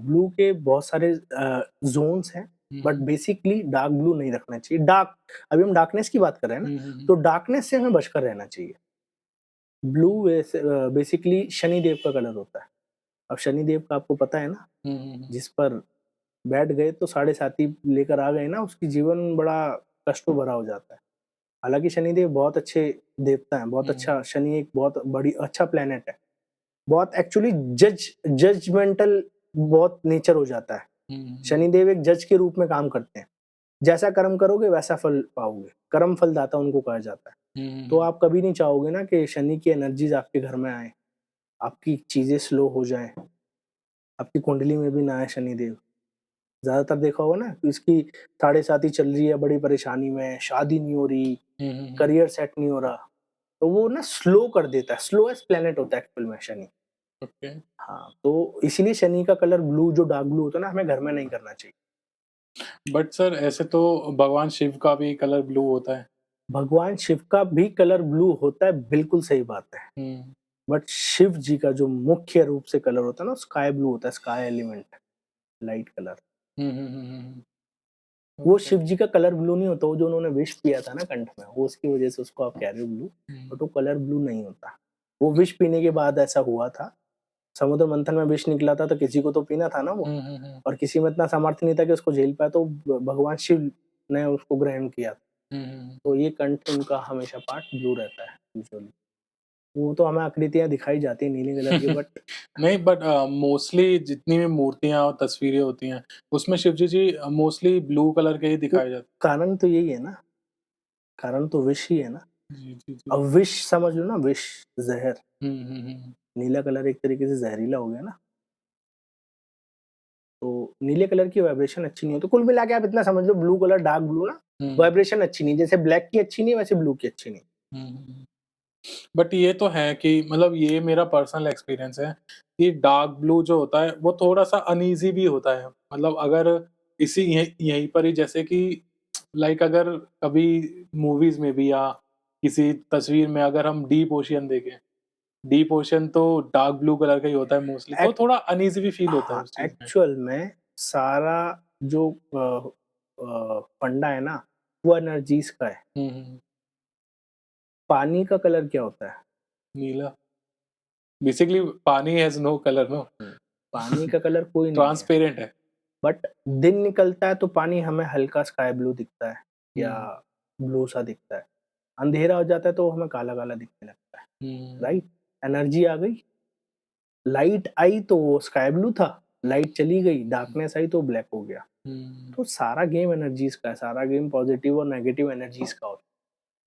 ब्लू के बहुत सारे ज़ोन्स हैं, hmm, but hmm, basically dark blue नहीं रखना चाहिए। डार्क, अभी हम डार्कनेस की बात कर रहे हैं ना, हुँ, हुँ, हुँ, तो डार्कनेस से हमें बचकर रहना चाहिए। ब्लू बेसिकली शनिदेव का कलर होता है। अब शनिदेव का आपको पता है ना, हुँ, हुँ, हुँ, जिस पर बैठ गए तो साढ़े साती लेकर आ गए ना, उसकी जीवन बड़ा कष्टों भरा हो जाता है। हालाँकि शनिदेव बहुत अच्छे देवता हैं, बहुत हुँ, अच्छा, शनि एक बहुत बड़ी अच्छा प्लैनेट है। बहुत एक्चुअली जजमेंटल बहुत नेचर हो जाता है। हुँ, हुँ, शनिदेव एक जज के रूप में काम करते हैं। जैसा कर्म करोगे वैसा फल पाओगे। कर्म फलदाता उनको कहा जाता है। हुँ, हुँ, तो हुँ, आप कभी नहीं चाहोगे ना कि शनि की एनर्जीज़ आपके घर में आएँ, आपकी चीज़ें स्लो हो जाएँ, आपकी कुंडली में भी ना आए शनिदेव। ज़्यादातर देखा होगा ना कि इसकी साढ़े साती चल रही है, बड़ी परेशानी में है, शादी नहीं हो रही, हुँ, हुँ, हुँ, करियर सेट नहीं हो रहा, तो वो ना स्लो कर देता है, स्लोएस्ट प्लैनेट होता है एक्चुअल में शनि। ओके। हाँ, तो इसीलिए शनि का कलर ब्लू, जो डार्क ब्लू होता है ना, हमें घर में नहीं करना चाहिए। बट सर ऐसे तो भगवान शिव का भी कलर ब्लू होता है। भगवान शिव का भी कलर ब्लू होता है, बिल्कुल सही बात है। हुँ, बट शिव जी का जो मुख्य रूप से कलर होता है ना, स्काई ब्लू होता है, स्काई एलिमेंट, लाइट कलर। हुँ, हुँ, हुँ, हुँ, हुँ, वो ओके। शिव जी का कलर ब्लू नहीं होता, वो जो उन्होंने विश किया था ना कंठ में, वो उसकी वजह से उसको आप कह रहे हो ब्लू, हुँ, बट वो कलर ब्लू नहीं होता। वो विश पीने के बाद ऐसा हुआ था। समुद्र मंथन में विष निकला था तो किसी को तो पीना था ना वो, हुँ, हुँ, हुँ, और किसी में इतना सामर्थ्य नहीं था कि उसको झेल पाए, तो भगवान शिव ने उसको ग्रहण किया। हुँ, हुँ। तो ये कंठ उनका हमेशा पार्ट ब्लू रहता है यूजुअली। वो तो हमें आकृतियाँ दिखाई जाती है नीले कलर की, बट नहीं बट मोस्टली जितनी भी मूर्तियाँ और तस्वीरें होती हैं, उसमें शिवजी जी मोस्टली ब्लू कलर के ही वो दिखाए जाते कारण तो यही है ना, कारण तो विष ही है ना। हैं। जी, जी, जी। अब विष समझ लो ना, विष, ज़हर, हुँ, हुँ, हुँ, नीला कलर एक तरीके से जहरीला हो गया ना, तो नीले कलर की वाइब्रेशन अच्छी नहीं होती। कुल मिला के आप इतना समझ लो, ब्लू कलर, डार्क ब्लू ना, हुँ, वाइब्रेशन अच्छी नहीं, जैसे ब्लैक की अच्छी नहीं वैसे ब्लू की अच्छी नहीं। हुँ, हुँ, हुँ। बट ये तो है कि मतलब ये मेरा पर्सनल एक्सपीरियंस है कि डार्क ब्लू जो होता है, वो थोड़ा-सा अनईज़ी भी होता है। मतलब अगर इसी यहीं यहीं पर ही जैसे कि लाइक अगर कभी मूवीज़ में भी या किसी तस्वीर में अगर हम डीप ओशियन देखें, डीप ओशन तो डार्क ब्लू कलर का ही होता है मोस्टली, तो एक थोड़ा अनईज़ी भी फ़ील होता है हाँ, उस चीज़ में। एक्चुअल में सारा जो फंडा है ना, वो एनर्जीज़ का है। हुँ, हुँ। पानी का कलर क्या होता है? नीला बेसिकली पानी हैज़ नो कलर नो हुँ, पानी का कलर कोई नहीं है, ट्रांसपेरेंट है। बट दिन निकलता है तो पानी हमें हल्का स्काई ब्लू दिखता है या हुँ, ब्लू सा दिखता है। अंधेरा हो जाता है तो हमें काला-काला दिखने लगता है, हुँ, राइट? एनर्जी आ गई, लाइट आई तो वो स्काई ब्लू था, लाइट चली गई, डार्कनेस आई तो ब्लैक हो गया। हुँ, तो सारा गेम एनर्जीज़ का है, सारा गेम पॉजिटिव और नेगेटिव एनर्जीज़ का होता है।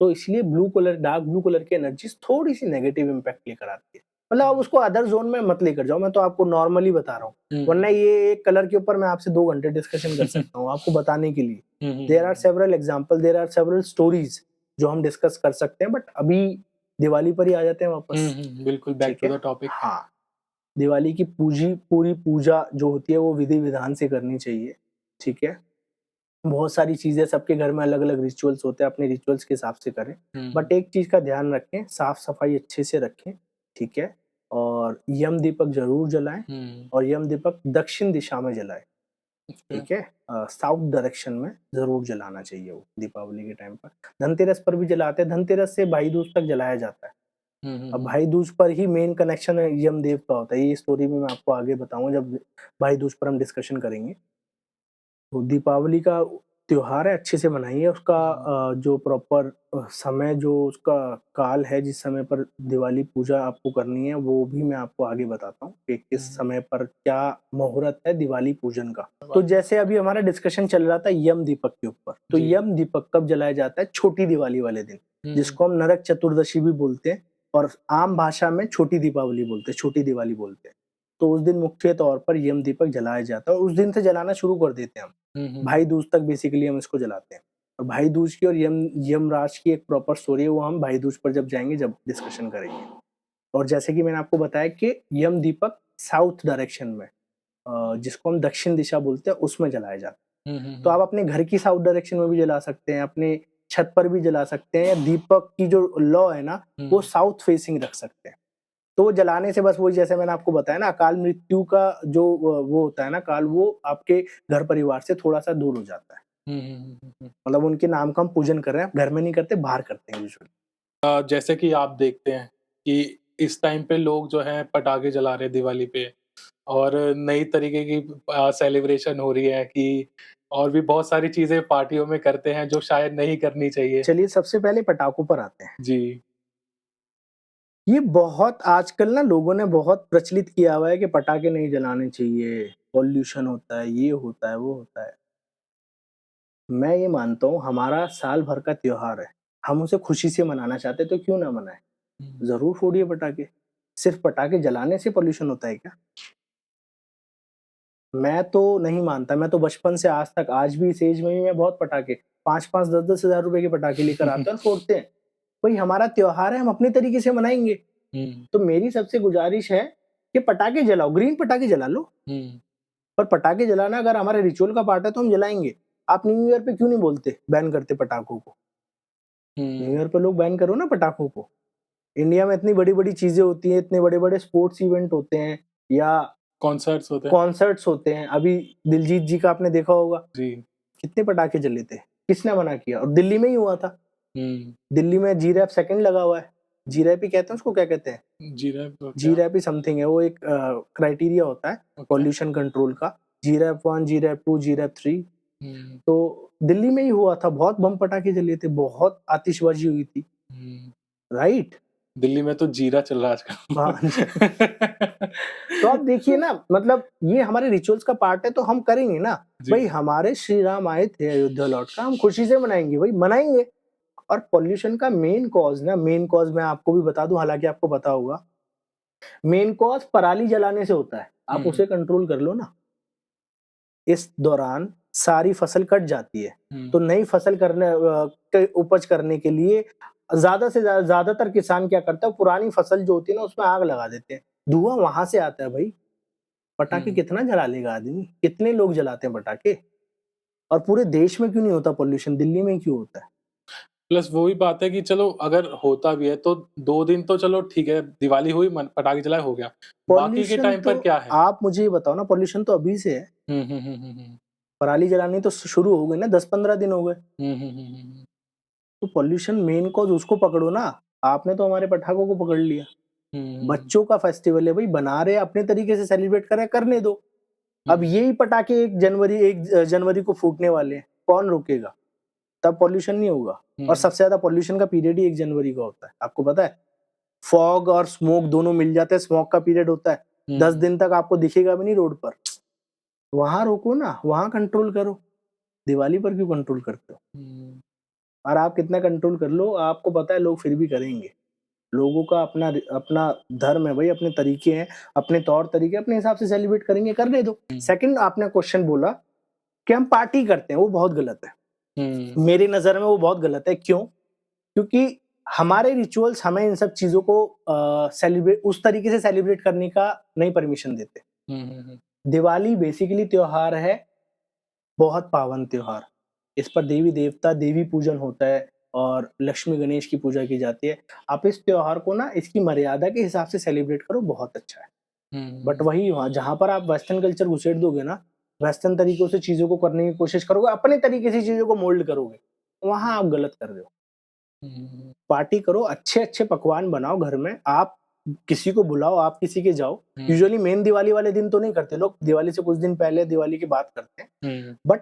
तो इसलिए blue colour, dark blue colour की एनर्जीज़ थोड़ी-सी नेगेटिव इम्पैक्ट लेकर आती है। मतलब आप हुँ, उसको अदर ज़ोन में मत लेकर जाओ, मैं तो आपको नॉर्मली बता रहा हूँ। हुँ, वरना ये एक कलर के ऊपर मैं आपसे 2 घंटे डिस्कशन कर सकता हूँ, आपको बताने के लिए। Hmm, hmm, there are hmm, several example, there are several stories जो हम डिस्कस कर सकते हैं, बट अभी दिवाली पर ही आ जाते हैं हुँ, वापस, हुँ, बिल्कुल बैक ठीक टू है? The topic. हाँ, दिवाली की पूरी पूजा जो होती है वो विधि-विधान से करनी चाहिए, ठीक है? बहुत सारी चीज़ें, सबके घर में अलग-अलग रिचुअल्स होते हैं, अपने रिचुअल्स के हिसाब से करें। हुँ, बट एक चीज़ का ध्यान रखें, साफ-सफाई अच्छे से रखें, ठीक है? और यम दीपक ज़रूर जलाएँ, हुँ, और यम दीपक दक्षिण दिशा में जलाएँ, ओके, ठीक है? साउथ डायरेक्शन में ज़रूर जलाना चाहिए वो दीपावली के टाइम पर। धनतेरस पर भी जलाते हैं, धनतेरस से भाई दूज तक जलाया जाता है। हुँ, हुँ, अब हुँ, भाई दूज पर ही मेन कनेक्शन यमदेव का होता है। ये स्टोरी भी मैं आपको आगे बताऊँगा जब भाई दूज पर हम डिस्कशन करेंगे। तो दीपावली का त्योहार है, अच्छे से मनाइए उसका। हुँ, जो प्रॉपर समय, जो उसका काल है जिस समय पर दिवाली पूजा आपको करनी है, वो भी मैं आपको आगे बताता हूँ कि किस हुँ, समय पर क्या मुहूर्त है दिवाली पूजन का। तो बात है। जैसे अभी हमारा डिस्कशन चल रहा था यम दीपक के ऊपर, तो जी, यम दीपक कब जलाया जाता है? छोटी दिवाली वाले दिन, हुँ, जिसको हम नरक चतुर्दशी भी बोलते हैं। और आम भाषा में छोटी दीपावली बोलते हैं, छोटी दिवाली बोलते हैं। तो उस दिन मुख्य तौर पर यम दीपक जलाया जाता है और उस दिन से जलाना शुरू कर देते हैं हम। भाई दूज तक बेसिकली हम इसको जलाते हैं। और भाई दूज की और यमराज की एक प्रॉपर स्टोरी है, वो हम भाई दूज पर जब जाएँगे जब डिस्कशन करेंगे। और जैसे कि मैंने आपको बताया कि यम दीपक साउथ डायरेक्शन में जिसको हम दक्षिण दिशा बोलते हैं उसमें जलाया जाता है। तो आप अपने घर की साउथ डायरेक्शन में भी जला सकते हैं, अपने छत पर भी जला सकते हैं, या दीपक की जो लौ है ना वो साउथ फेसिंग रख सकते हैं। तो वो जलाने से बस वही जैसे मैंने आपको बताया ना, अकाल मृत्यु का जो वो होता है ना काल, वो आपके घर परिवार से थोड़ा-सा दूर हो जाता है। मतलब उनके नाम का हम पूजन कर रहे हैं, घर में नहीं करते, बाहर करते हैं यूजुअली। जैसे कि आप देखते हैं कि इस टाइम पे लोग जो हैं पटाखे जला रहे हैं दिवाली पे और नई तरीके की सेलिब्रेशन हो रही है कि और भी बहुत सारी चीज़ें पार्टियों में करते हैं जो शायद नहीं करनी चाहिए। चलिए सबसे पहले पटाखों पर आते हैं। जी। ये बहुत आजकल ना लोगों ने बहुत प्रचलित किया हुआ है कि पटाखे नहीं जलाने चाहिए, पॉल्यूशन होता है, ये होता है, वो होता है। मैं ये मानता हूँ हमारा साल भर का त्योहार है, हम उसे खुशी से मनाना चाहते हैं तो क्यों ना मनाएँ? हुँ, ज़रूर फोड़िए पटाखे। सिर्फ़ पटाखे जलाने से पॉल्यूशन होता है क्या? मैं तो नहीं मानता, मैं तो बचपन से आज तक, आज भी इस एज में भी मैं बहुत पटाखे 5-5, 10-10 हज़ार रुपए के पटाखे लेकर आते हैं और फोड़ते हैं। भाई हमारा त्योहार है, हम अपने तरीके से मनाएँगे। हुँ, तो मेरी सबसे गुज़ारिश है कि पटाखे जलाओ, ग्रीन पटाखे जला लो। हुँ, पर पटाखे जलाना अगर हमारे रिचुअल का पार्ट है तो हम जलाएँगे। आप न्यू ईयर पे क्यों नहीं बोलते, बैन करते पटाखों को? न्यू हुँ। ईयर पे लोग बैन करो ना पटाखों को। इंडिया में इतनी बड़ी-बड़ी चीज़ें होती हैं, इतने बड़े-बड़े स्पोर्ट्स इवेंट होते हैं या कॉन्सर्ट्स होते हैं। कॉन्सर्ट्स होते हैं। अभी दिलजीत जी का आपने देखा होगा, जी। कितने पटाखे जले थे, किसने मना किया? और दिल्ली में ही हुआ था। हुँ। दिल्ली में जी-रैप सेकंड लगा हुआ है। जी-रैप ही कहते हैं उसको, क्या कहते हैं? जीरा तो क्या? जी-रैप ही समथिंग है, वो एक क्राइटेरिया होता है ओके। पॉल्यूशन कंट्रोल का। जी-रैप 1, जी-रैप 2, जी-रैप 3। हुँ, तो दिल्ली में ही हुआ था, बहुत बम पटाखे जले थे, बहुत आतिशबाज़ी हुई थी, हुँ। राइट? दिल्ली में तो जीरा चल रहा है हाँ जी। आजकल। तो आप देखिए ना, मतलब ये हमारे रिचुअल्स का पार्ट है तो हम करेंगे ना। जी। भई हमारे श्री राम आए थे अयोध्या लौट कर, हम खुशी से मनाएँगे भई, मनाएँगे। और पॉल्यूशन का मेन कॉज़ मैं आपको भी बता दूँ, हालाँकि आपको पता होगा, मेन कॉज़ पराली जलाने से होता है, आप हुँ, उसे कंट्रोल कर लो ना। इस दौरान सारी फसल कट जाती है, हुँ, तो नई फसल के उपज करने के लिए ज़्यादा से ज़्यादातर किसान क्या करता है, पुरानी फसल जो होती है ना उसमें आग लगा देते हैं। धुआँ वहाँ से आता है भई। पटाखे हुँ। कितना जला लेगा आदमी? कितने लोग जलाते हैं पटाखे? और पूरे देश में क्यों नहीं होता पॉल्यूशन, दिल्ली में ही क्यों होता है? प्लस वही बात है कि चलो अगर होता भी है तो 2 दिन तो चलो ठीक है, दिवाली हुई मन पटाखे जलाए हो गया। बाकी के पॉल्यूशन टाइम तो पर क्या है? आप मुझे ये बताओ ना, पॉल्यूशन तो अभी से है। हुँ, हुँ, हुँ, हुँ, हुँ। पराली जलानी तो शुरू हो गई ना, 10-15 दिन हो गए। हुँ, हुँ, हुँ, हुँ, हुँ। तो पॉल्यूशन मेन कॉज़ उसको पकड़ो ना। आपने तो हमारे पटाखों को पकड़ लिया। हुँ, हुँ, बच्चों का फेस्टिवल है भई, बना रहे हैं अपने तरीके से सेलिब्रेट कर रहे हैं, करने दो। अब हुँ, यही पटाखे 1 जनवरी को फूटने वाले हैं, कौन रोकेगा? तब पॉल्यूशन नहीं होगा। और हुँ, सबसे ज़्यादा पॉल्यूशन का पीरियड ही 1 जनवरी का होता है, आपको पता है? फॉग और स्मोक दोनों मिल जाते हैं, स्मोक का पीरियड होता है। 10 हुँ, दिन तक आपको दिखेगा भी नहीं रोड पर। वहाँ रोको ना, वहाँ कंट्रोल करो। दिवाली पर क्यों कंट्रोल करते हो? हुँ, और आप कितना कंट्रोल कर लो, आपको पता है लोग फिर भी करेंगे। लोगों का अपना धर्म है भई, अपने तरीके हैं, अपने तौर-तरीके, अपने हिसाब से सेलिब्रेट करेंगे, करने दो। हुँ, सेकंड आपने क्वेश्चन बोला कि हम पार्टी करते हैं, वो बहुत गलत है। हुँ, मेरी नज़र में वो बहुत गलत है, क्यों? क्योंकि हमारे रिचुअल्स हमें इन सब चीज़ों को सेलिब्रेट उस तरीके से सेलिब्रेट करने का नहीं परमिशन देते। हुँ, हुँ, हुँ, दिवाली बेसिकली त्योहार है, बहुत पावन त्योहार। इस पर देवी-देवता, देवी पूजन होता है और लक्ष्मी गणेश की पूजा की जाती है। आप इस त्योहार को ना इसकी मर्यादा के हिसाब से सेलिब्रेट करो, बहुत अच्छा है। बट हुँ, वही वहाँ जहाँ पर आप वेस्टर्न कल्चर घुसेड़ दोगे ना, वेस्टर्न तरीकों से चीज़ों को करने की कोशिश करोगे, अपने तरीके से चीज़ों को मोल्ड करोगे, वहाँ आप गलत कर रहे हो। हुँ, पार्टी करो, अच्छे-अच्छे पकवान बनाओ घर में, आप किसी को बुलाओ, आप किसी के जाओ। हुँ, यूजुअली मेन दिवाली वाले दिन तो नहीं करते लोग, दिवाली से कुछ दिन पहले दिवाली की बात करते हैं। हुँ, बट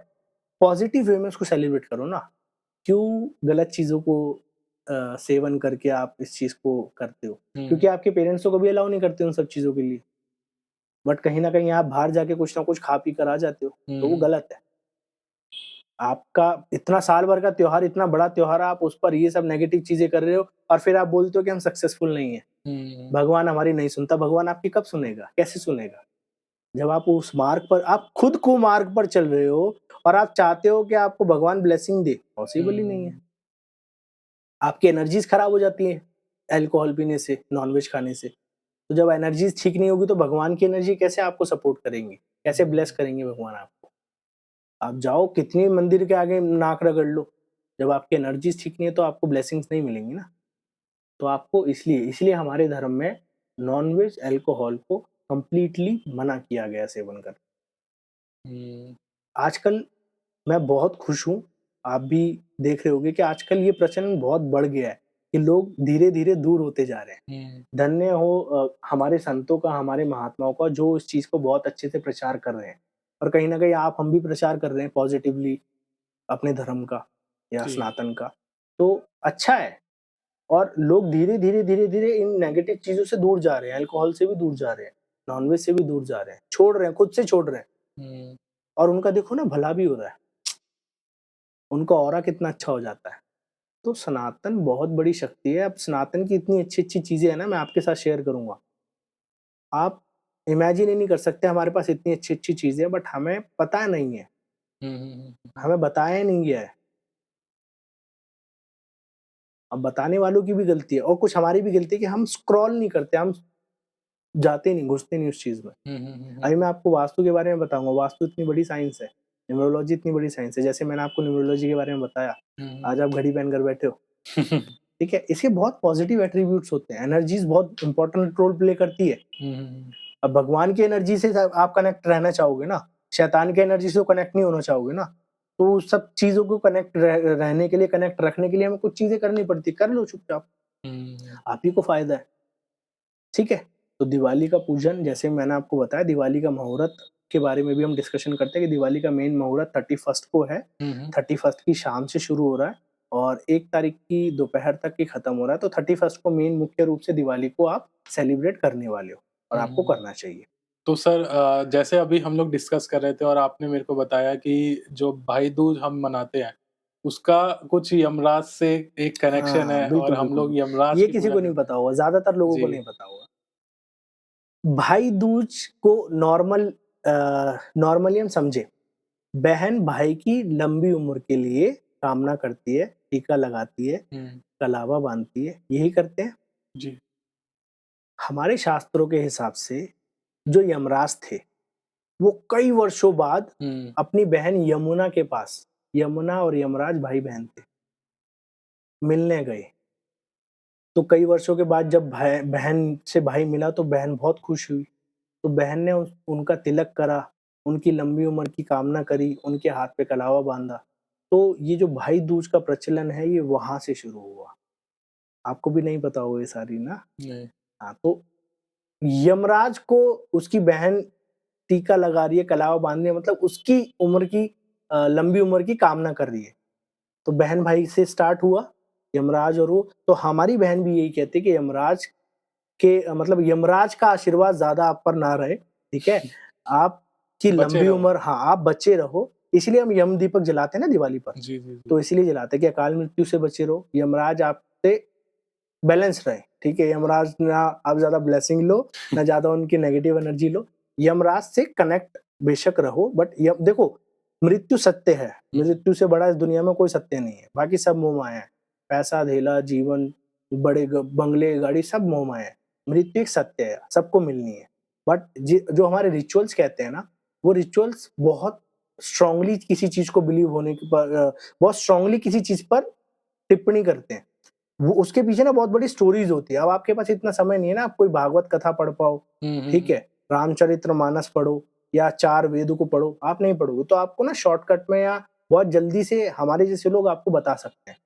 पॉजिटिव वे में उसको सेलिब्रेट करो ना। क्यों गलत चीज़ों को सेवन करके आप इस चीज़ को करते हो? क्योंकि हुँ, आपके पेरेंट्स तो कभी अलाउ नहीं करते उन सब चीज़ों के लिए। बट कहीं न कहीं आप बाहर जाके कुछ ना कुछ खा पी कर आ जाते हो, तो वो हुँ, गलत है। आपका इतना साल भर का त्योहार, इतना बड़ा त्योहार है, आप उस पर ये सब नेगेटिव चीज़ें कर रहे हो, और फिर आप बोलते हो कि हम सक्सेसफुल नहीं है, भगवान हमारी नहीं सुनता। भगवान आपकी कब सुनेगा, कैसे सुनेगा? जब आप उस मार्ग पर, आप खुद को मार्ग पर चल रहे हो और आप चाहते हो कि आपको भगवान ब्लेसिंग दे, पॉसिबल ही नहीं है। आपकी एनर्जीज खराब हो जाती है अल्कोहल पीने से, नॉनवेज खाने से। तो जब एनर्जीज ठीक नहीं होगी तो भगवान की एनर्जी कैसे आपको सपोर्ट करेंगे, कैसे ब्लेस करेंगे भगवान आपको? आप जाओ कितनी मंदिर के आगे नाक रगड़ लो, जब आपकी एनर्जीज ठीक नहीं है तो आपको ब्लेसिंग्स नहीं मिलेंगी ना। तो आपको इसलिए इसलिए हमारे धर्म में नॉनवेज अल्कोहल को कंप्लीटली मना किया गया सेवन कर। आजकल मैं बहुत खुश हूँ, आप भी देख रहे होंगे कि आजकल ये प्रचलन बहुत बढ़ गया है कि लोग धीरे-धीरे दूर होते जा रहे हैं। धन्य हो हमारे संतों का, हमारे महात्माओं का, जो इस चीज़ को बहुत अच्छे से प्रचार कर रहे हैं। और कहीं न कहीं हम भी प्रचार कर रहे हैं पॉजिटिवली अपने धर्म का या जी। सनातन का, तो अच्छा है। और लोग धीरे-धीरे, धीरे-धीरे इन नेगेटिव चीज़ों से दूर जा रहे हैं, अल्कोहल से भी दूर जा रहे हैं, नॉनवेज से भी दूर जा रहे हैं, छोड़ रहे हैं, खुद से छोड़ रहे हैं। और उनका देखो ना भला भी हो रहा है, उनका ऑरा कितना अच्छा हो जाता है। तो सनातन बहुत बड़ी शक्ति है। अब सनातन की इतनी अच्छी-अच्छी चीज़ें हैं ना, मैं आपके साथ शेयर करूँगा। आप इमेजिन ही नहीं कर सकते, हमारे पास इतनी अच्छी-अच्छी चीज़ें हैं, बट हमें पता नहीं है, हमें बताया नहीं गया है। अब बताने वालों की भी गलती है और कुछ हमारी भी गलती है कि हम स्क्रॉल नहीं करते, हम जाते नहीं, घुसते नहीं उस चीज़ में। अभी मैं आपको वास्तु के बारे में बताऊँगा, वास्तु इतनी बड़ी साइंस है, न्यूमरोलॉजी इतनी बड़ी साइंस है। जैसे मैंने आपको न्यूमरोलॉजी के बारे में बताया, आज आप घड़ी पहनकर बैठे हो, ठीक है? इसके बहुत पॉजिटिव एट्रीब्यूट्स होते हैं, एनर्जीज़ बहुत इम्पोर्टेंट रोल प्ले करती है। अब भगवान की एनर्जी से आप कनेक्ट रहना चाहोगे ना, शैतान की एनर्जी से तो कनेक्ट नहीं होना चाहोगे ना। तो उस सब चीज़ों को कनेक्ट रहने के लिए, कनेक्ट रखने के लिए हमें कुछ चीज़ें करनी पड़ती है, कर लो चुपचाप, आप ही को फ़ायदा है, ठीक है? तो दिवाली का पूजन, जैसे मैंने आपको बताया, दिवाली का मुहूर्त के बारे में भी हम डिस्कशन करते हैं कि दिवाली का मेन मुहूर्त 31st को है। 31st की शाम से शुरू हो रहा है और 1 तारीख की दोपहर तक ही खत्म हो रहा है। तो 31st को मेन मुख्य रूप से दिवाली को आप सेलिब्रेट करने वाले हो और आपको करना चाहिए। तो सर जैसे अभी हम लोग डिस्कस कर रहे थे और आपने मेरे को बताया कि जो भाई दूज हम मनाते हैं, उसका कुछ यमराज से एक कनेक्शन हाँ, है और बिल्कुल, हम बिल्कुल। लोग यमराज ये की किसी पूजा को नहीं करते पता होगा, ज़्यादातर हैं। लोगों को जी। नहीं पता होगा। भाई दूज को नॉर्मली हम समझे, बहन भाई की लंबी उम्र के लिए कामना करती है, टीका लगाती है, कलावा बाँधती है, यही करते हैं। जी। हमारे शास्त्रों के हिसाब से जो यमराज थे, वो कई वर्षों बाद अपनी बहन यमुना के पास, यमुना और यमराज भाई-बहन थे, मिलने गए। तो कई वर्षों के बाद जब बहन से भाई मिला तो बहन बहुत खुश हुई। तो बहन ने उनका तिलक करा, उनकी लंबी उम्र की कामना करी, उनके हाथ पे कलावा बाँधा। तो ये जो भाई दूज का प्रचलन है, ये वहाँ से शुरू हुआ। आपको भी नहीं पता होगा ये सारी ना? नहीं। हाँ, तो यमराज को उसकी बहन टीका लगा रही है, कलावा बाँध रही है, मतलब उसकी उम्र की लंबी उम्र की कामना कर रही है। तो बहन-भाई से स्टार्ट हुआ, यमराज और वो। तो हमारी बहन भी यही कहती है कि यमराज के मतलब यमराज का आशीर्वाद ज़्यादा आप पर ना रहे, ठीक है? आपकी बचे लंबी रहो। उम्र, हाँ, आप बचे रहो, इसलिए हम यम दीपक जलाते हैं ना दिवाली पर। जी, जी, जी। तो इसीलिए जलाते हैं कि अकाल मृत्यु से बचे रहो, यमराज आपसे बैलेंस रहे, ठीक है? यमराज ना आप ज़्यादा ब्लेसिंग लो, ना ज़्यादा उनकी नेगेटिव एनर्जी लो। यमराज से कनेक्ट बेशक रहो, बट य देखो, मृत्यु सत्य है, मृत्यु से बड़ा इस दुनिया में कोई सत्य नहीं है, बाकी सब मोह-माया है। पैसा, धेला, जीवन, बड़े बंगले, गाड़ी सब मोह-माया है। मृत्यु एक सत्य है, सबको मिलनी है। बट जो हमारे रिचुअल्स कहते हैं ना, वो रिचुअल्स बहुत स्ट्रांगली किसी चीज़ को बिलीव होने के पर बहुत स्ट्रांगली किसी चीज़ पर टिप्पणी करते हैं। वो उसके पीछे ना बहुत बड़ी स्टोरीज़ होती है। अब आपके पास इतना समय नहीं है ना, आप कोई भागवत कथा पढ़ पाओ, ठीक है? रामचरितमानस पढ़ो या 4 वेद को पढ़ो, आप नहीं पढ़ोगे तो आपको ना शॉर्टकट में या बहुत जल्दी से हमारे जैसे लोग आपको बता सकते हैं।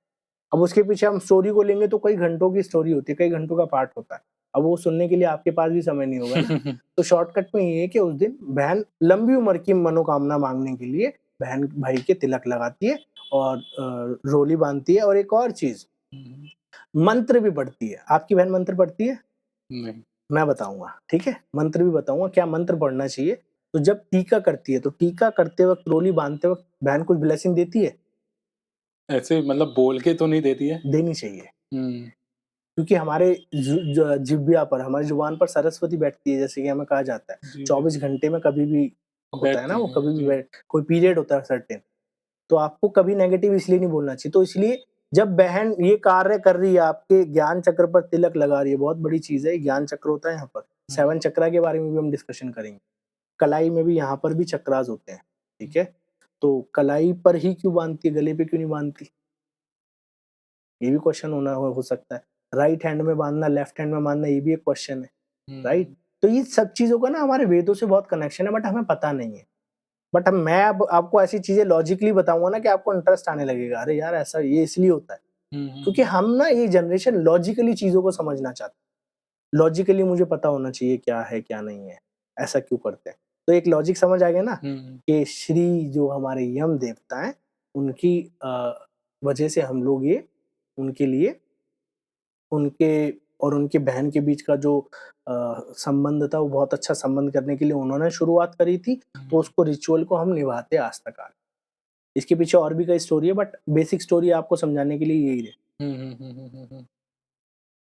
अब उसके पीछे हम स्टोरी को लेंगे तो कई घंटों की स्टोरी होती है, कई घंटों का पार्ट होता है। अब वो सुनने के लिए आपके पास भी समय नहीं होगा ना। तो शॉर्टकट में ये है कि उस दिन बहन लंबी उम्र की मनोकामना माँगने के लिए बहन भाई के तिलक लगाती है और रोली बाँधती है। और एक और चीज़, मंत्र भी पढ़ती है। आपकी बहन मंत्र पढ़ती है? नहीं। मैं बताऊँगा, ठीक है? मंत्र भी बताऊँगा क्या मंत्र पढ़ना चाहिए। तो जब टीका करती है, तो टीका करते वक़्त, रोली बाँधते वक़्त बहन कुछ ब्लेसिंग देती है? ऐसे मतलब बोल के तो नहीं देती है? देनी चाहिए। हुँ। क्योंकि हमारे जिह्वा पर, हमारी जुबान पर सरस्वती बैठती है, जैसे कि हमें कहा जाता है। जी, जी, 24 जी। घंटे में कभी भी होता है ना, बैठती वो हैं, कभी भी जी। कोई पीरियड होता है सर्टेन। तो आपको कभी नेगेटिव इसलिए नहीं बोलना चाहिए। तो इसलिए जब बहन ये कार्य कर रही है, आपके ज्ञान चक्र पर तिलक लगा रही है, बहुत बड़ी चीज़ है, ज्ञान चक्र होता है यहाँ पर। हुँ, 7 चक्रा के बारे में भी हम डिस्कशन करेंगे। कलाई में भी यहाँ पर भी चक्रास होते हैं, ठीक है? तो कलाई पर ही क्यों बाँधती है, गले पे क्यों नहीं बाँधती? ये भी क्वेश्चन हो सकता है। राइट हैंड में बाँधना, लेफ्ट हैंड में बाँधना, ये भी एक क्वेश्चन है, राइट? हुँ, तो ये सब चीज़ों का ना हमारे वेदों से बहुत कनेक्शन है, बट हमें पता नहीं है। बट मैं अब आपको ऐसी चीज़ें लॉजिकली बताऊँगा ना कि आपको इंटरेस्ट आने लगेगा। अरे यार! ऐसा ये इसलिए होता है, हुँ, हुँ, क्योंकि हुँ। हम ना ये जनरेशन लॉजिकली चीज़ों को समझना चाहते हैं। लॉजिकली मुझे पता होना चाहिए क्या है, क्या नहीं है, ऐसा क्यों करते हैं। तो एक लॉजिक समझ आ गया ना हुँ, हुँ। कि श्री जो हमारे यम देवता हैं, उनकी वजह से हम लोग ये उनके लिए उनके और उनकी बहन के बीच का जो संबंध था, वो बहुत अच्छा संबंध करने के लिए उन्होंने शुरुआत करी थी, तो हुँ, उसको रिचुअल को हम निभाते आज तक आ रहे हैं। इसके पीछे और भी कई स्टोरी है, बट बेसिक स्टोरी आपको समझाने के लिए यही है। हुँ, हुँ, हुँ, हुँ, हुँ, हुँ।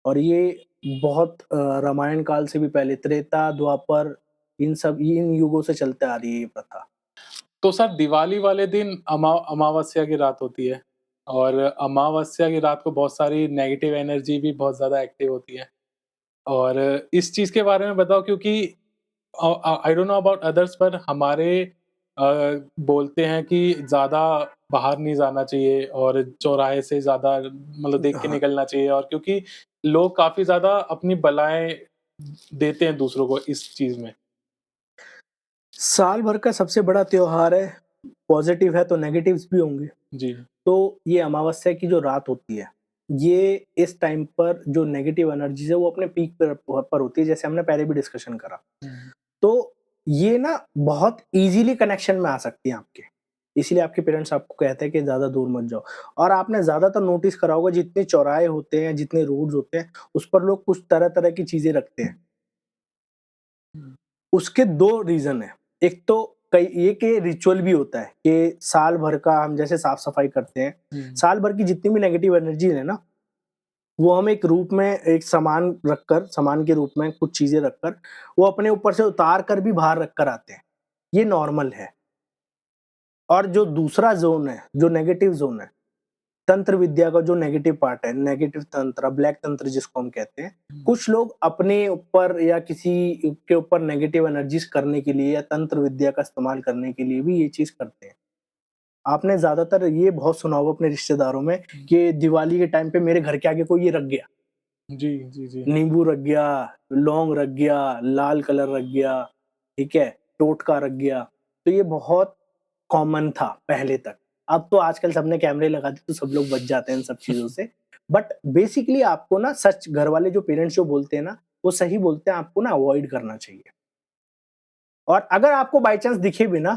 और ये बहुत रामायण काल से भी पहले त्रेता, द्वापर इन युगों से चलते आ रही है ये प्रथा। तो सर दिवाली वाले दिन अमावस्या की रात होती है और अमावस्या की रात को बहुत सारी नेगेटिव एनर्जी भी बहुत ज़्यादा एक्टिव होती है। और इस चीज़ के बारे में बताओ क्योंकि I don't know about others पर हमारे अ, बोलते हैं कि ज़्यादा बाहर नहीं जाना चाहिए और चौराहे से ज़्यादा मतलब देख के हाँ, निकलना चाहिए और क्योंकि लोग काफ़ी ज़्यादा अपनी बलाएँ देते हैं दूसरों को इस चीज़ में। साल भर का सबसे बड़ा त्योहार है, पॉजिटिव है तो नेगेटिव्स भी होंगे। जी। तो ये अमावस्या की जो रात होती है, ये इस टाइम पर जो नेगेटिव एनर्जीज़ है वो अपने पीक पर होती है, जैसे हमने पहले भी डिस्कशन करा। हुँ, तो ये ना बहुत ईज़िली कनेक्शन में आ सकती है आपके, इसीलिए आपके पेरेंट्स आपको कहते हैं कि ज़्यादा दूर मत जाओ। और आपने ज़्यादातर नोटिस करा होगा, जितने चौराहे होते हैं, जितने रोड्स होते हैं, उस पर लोग कुछ तरह-तरह की चीज़ें रखते हैं। हुँ, उसके 2 रीज़न हैं। एक तो कई ये कि रिचुअल भी होता है कि साल भर का हम जैसे साफ-सफाई करते हैं, हुँ, साल भर की जितनी भी नेगेटिव एनर्जी है ना, वो हम एक रूप में एक सामान के रूप में कुछ चीज़ें रखकर, वो अपने ऊपर से उतार कर भी बाहर रख कर आते हैं। ये नॉर्मल है। और जो दूसरा ज़ोन है, जो नेगेटिव ज़ोन है, तंत्र विद्या का जो नेगेटिव पार्ट है, नेगेटिव तंत्र, ब्लैक तंत्र जिसको हम कहते हैं, हुँ, कुछ लोग अपने ऊपर या किसी के ऊपर नेगेटिव एनर्जीज़ करने के लिए या तंत्र विद्या का इस्तेमाल करने के लिए भी ये चीज़ करते हैं। आपने ज़्यादातर ये बहुत सुना होगा अपने रिश्तेदारों में हुँ। कि दिवाली के टाइम पे मेरे घर के आगे कोई ये रख गया, जी, जी, जी। नींबू रख गया, लौंग रख गया, लाल कलर रख गया, ठीक है? टोटका रख गया। तो ये बहुत कॉमन था पहले तक। अब तो आजकल सबने कैमरे लगा दिए तो सब लोग बच जाते हैं इन सब चीज़ों से। बट बेसिकली आपको ना सच घरवाले जो पेरेंट्स जो बोलते हैं ना, वो सही बोलते हैं, आपको ना अवॉइड करना चाहिए। और अगर आपको बाय चांस दिखे भी ना,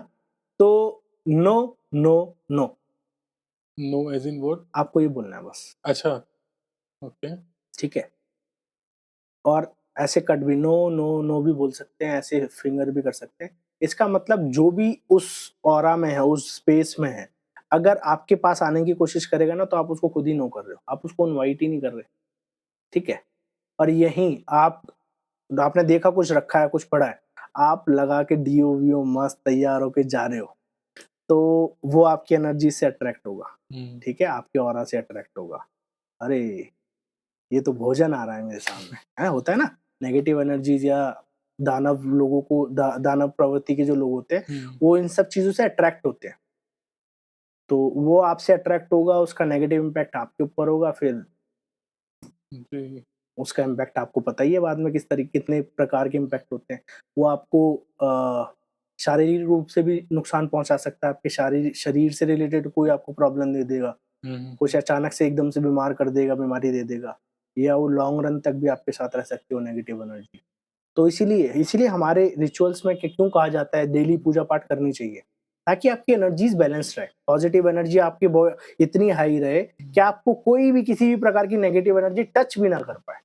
तो no, no, no no as in what? आपको ये बोलना है बस, अच्छा, ओके। ठीक है? और ऐसे कट भी नो, नो, नो भी बोल सकते हैं, ऐसे फिंगर भी कर सकते हैं। इसका मतलब जो भी उस ऑरा में है, उस स्पेस में है, अगर आपके पास आने की कोशिश करेगा ना, तो आप उसको खुद ही नो कर रहे हो। आप उसको इनवाइट ही नहीं कर रहे, ठीक है? और यहीं आपने देखा कुछ रखा है, कुछ पड़ा है, आप लगा के डीओ-वीओ मस्त तैयार होके जा रहे हो, तो वो आपकी एनर्जी से अट्रैक्ट होगा, हुँ। ठीक है? आपके ऑरा से अट्रैक्ट होगा। अरे! ये तो भोजन आ रहा है मेरे सामने, है? होता है ना? नेगेटिव एनर्जीज़ या दानव लोगों को दानव प्रवृत्ति के जो लोग होते हैं, हुँ, वो इन सब चीज़ों से अट्रैक्ट होते हैं। तो वो आपसे अट्रैक्ट होगा, उसका नेगेटिव इम्पैक्ट आपके ऊपर होगा, फिर जी। उसका इम्पैक्ट आपको पता ही है बाद में कितने प्रकार के इम्पैक्ट होते हैं। वो आपको शारीरिक रूप से भी नुकसान पहुँचा सकता है, आपके शरीर से रिलेटेड कोई आपको प्रॉब्लम दे देगा। हुँ, हुँ, कुछ हुँ। अचानक से एकदम से बीमार कर देगा, बीमारी दे देगा, या वो लॉन्ग रन तक भी आपके साथ रह सकती है वो नेगेटिव एनर्जी। तो इसीलिए इसीलिए हमारे रिचुअल्स में क्यों कहा जाता है डेली पूजा-पाठ करनी चाहिए, ताकि आपकी एनर्जीज़ बैलेंस्ड रहे। पॉजिटिव एनर्जी आपकी इतनी हाई रहे कि आपको कोई भी किसी भी प्रकार की नेगेटिव एनर्जी टच भी ना कर पाए।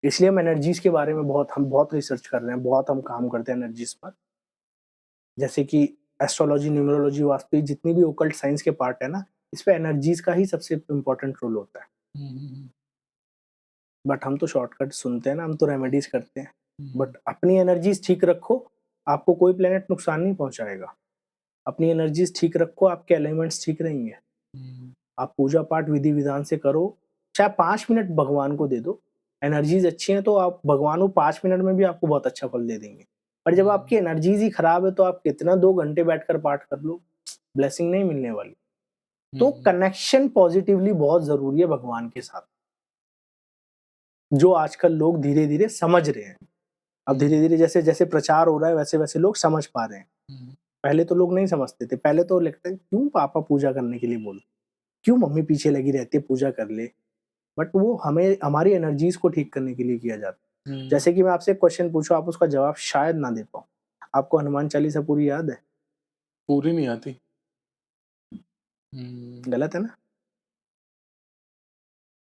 इसलिए हम एनर्जीज़ के बारे में हम बहुत रिसर्च कर रहे हैं, बहुत हम काम करते हैं एनर्जीज़ पर। जैसे कि एस्ट्रोलॉजी, न्यूमरोलॉजी, वास्तु, ये जितनी भी ओकल्ट साइंस के पार्ट है ना, इसपे एनर्जीज़ का ही सबसे इम्पोर्टेंट रोल होता है। हुँ, हुँ, हुँ। बट हम तो शॉर्टकट सुनते हैं ना, हम तो रेमेडीज करते हैं। हम्म, बट अपनी एनर्जीज ठीक रखो, आपको कोई प्लेनेट नुकसान नहीं पहुंचाएगा। अपनी एनर्जीज ठीक रखो, आपके एलिमेंट्स ठीक रहेंगे। हम्म, आप पूजा पाठ विधि विधान से करो, चाहे 5 मिनट भगवान को दे दो। एनर्जीज अच्छी हैं तो आप भगवान को 5 मिनट में भी आपको बहुत अच्छा फल दे देंगे। पर जब आपकी एनर्जीज ही खराब है तो आप कितना 2 घंटे बैठकर पाठ कर लो, ब्लेसिंग नहीं मिलने वाली। तो हम्म, कनेक्शन पॉजिटिवली बहुत जरूरी है भगवान के साथ, जो आजकल लोग धीरे धीरे समझ रहे हैं। अब धीरे धीरे जैसे जैसे प्रचार हो रहा है वैसे वैसे लोग समझ पा रहे हैं। हम्म, पहले तो लोग नहीं समझते थे, पहले तो लगता है क्यों पापा पूजा करने के लिए बोल, क्यों मम्मी पीछे लगी रहती है पूजा कर ले। बट वो हमें हमारी एनर्जीज को ठीक करने के लिए किया जाता है। हम्म, जैसे कि मैं आपसे क्वेश्चन पूछूं, आप उसका जवाब शायद ना दे पाओ। आपको हनुमान चालीसा पूरी याद है? पूरी नहीं आती। गलत है ना?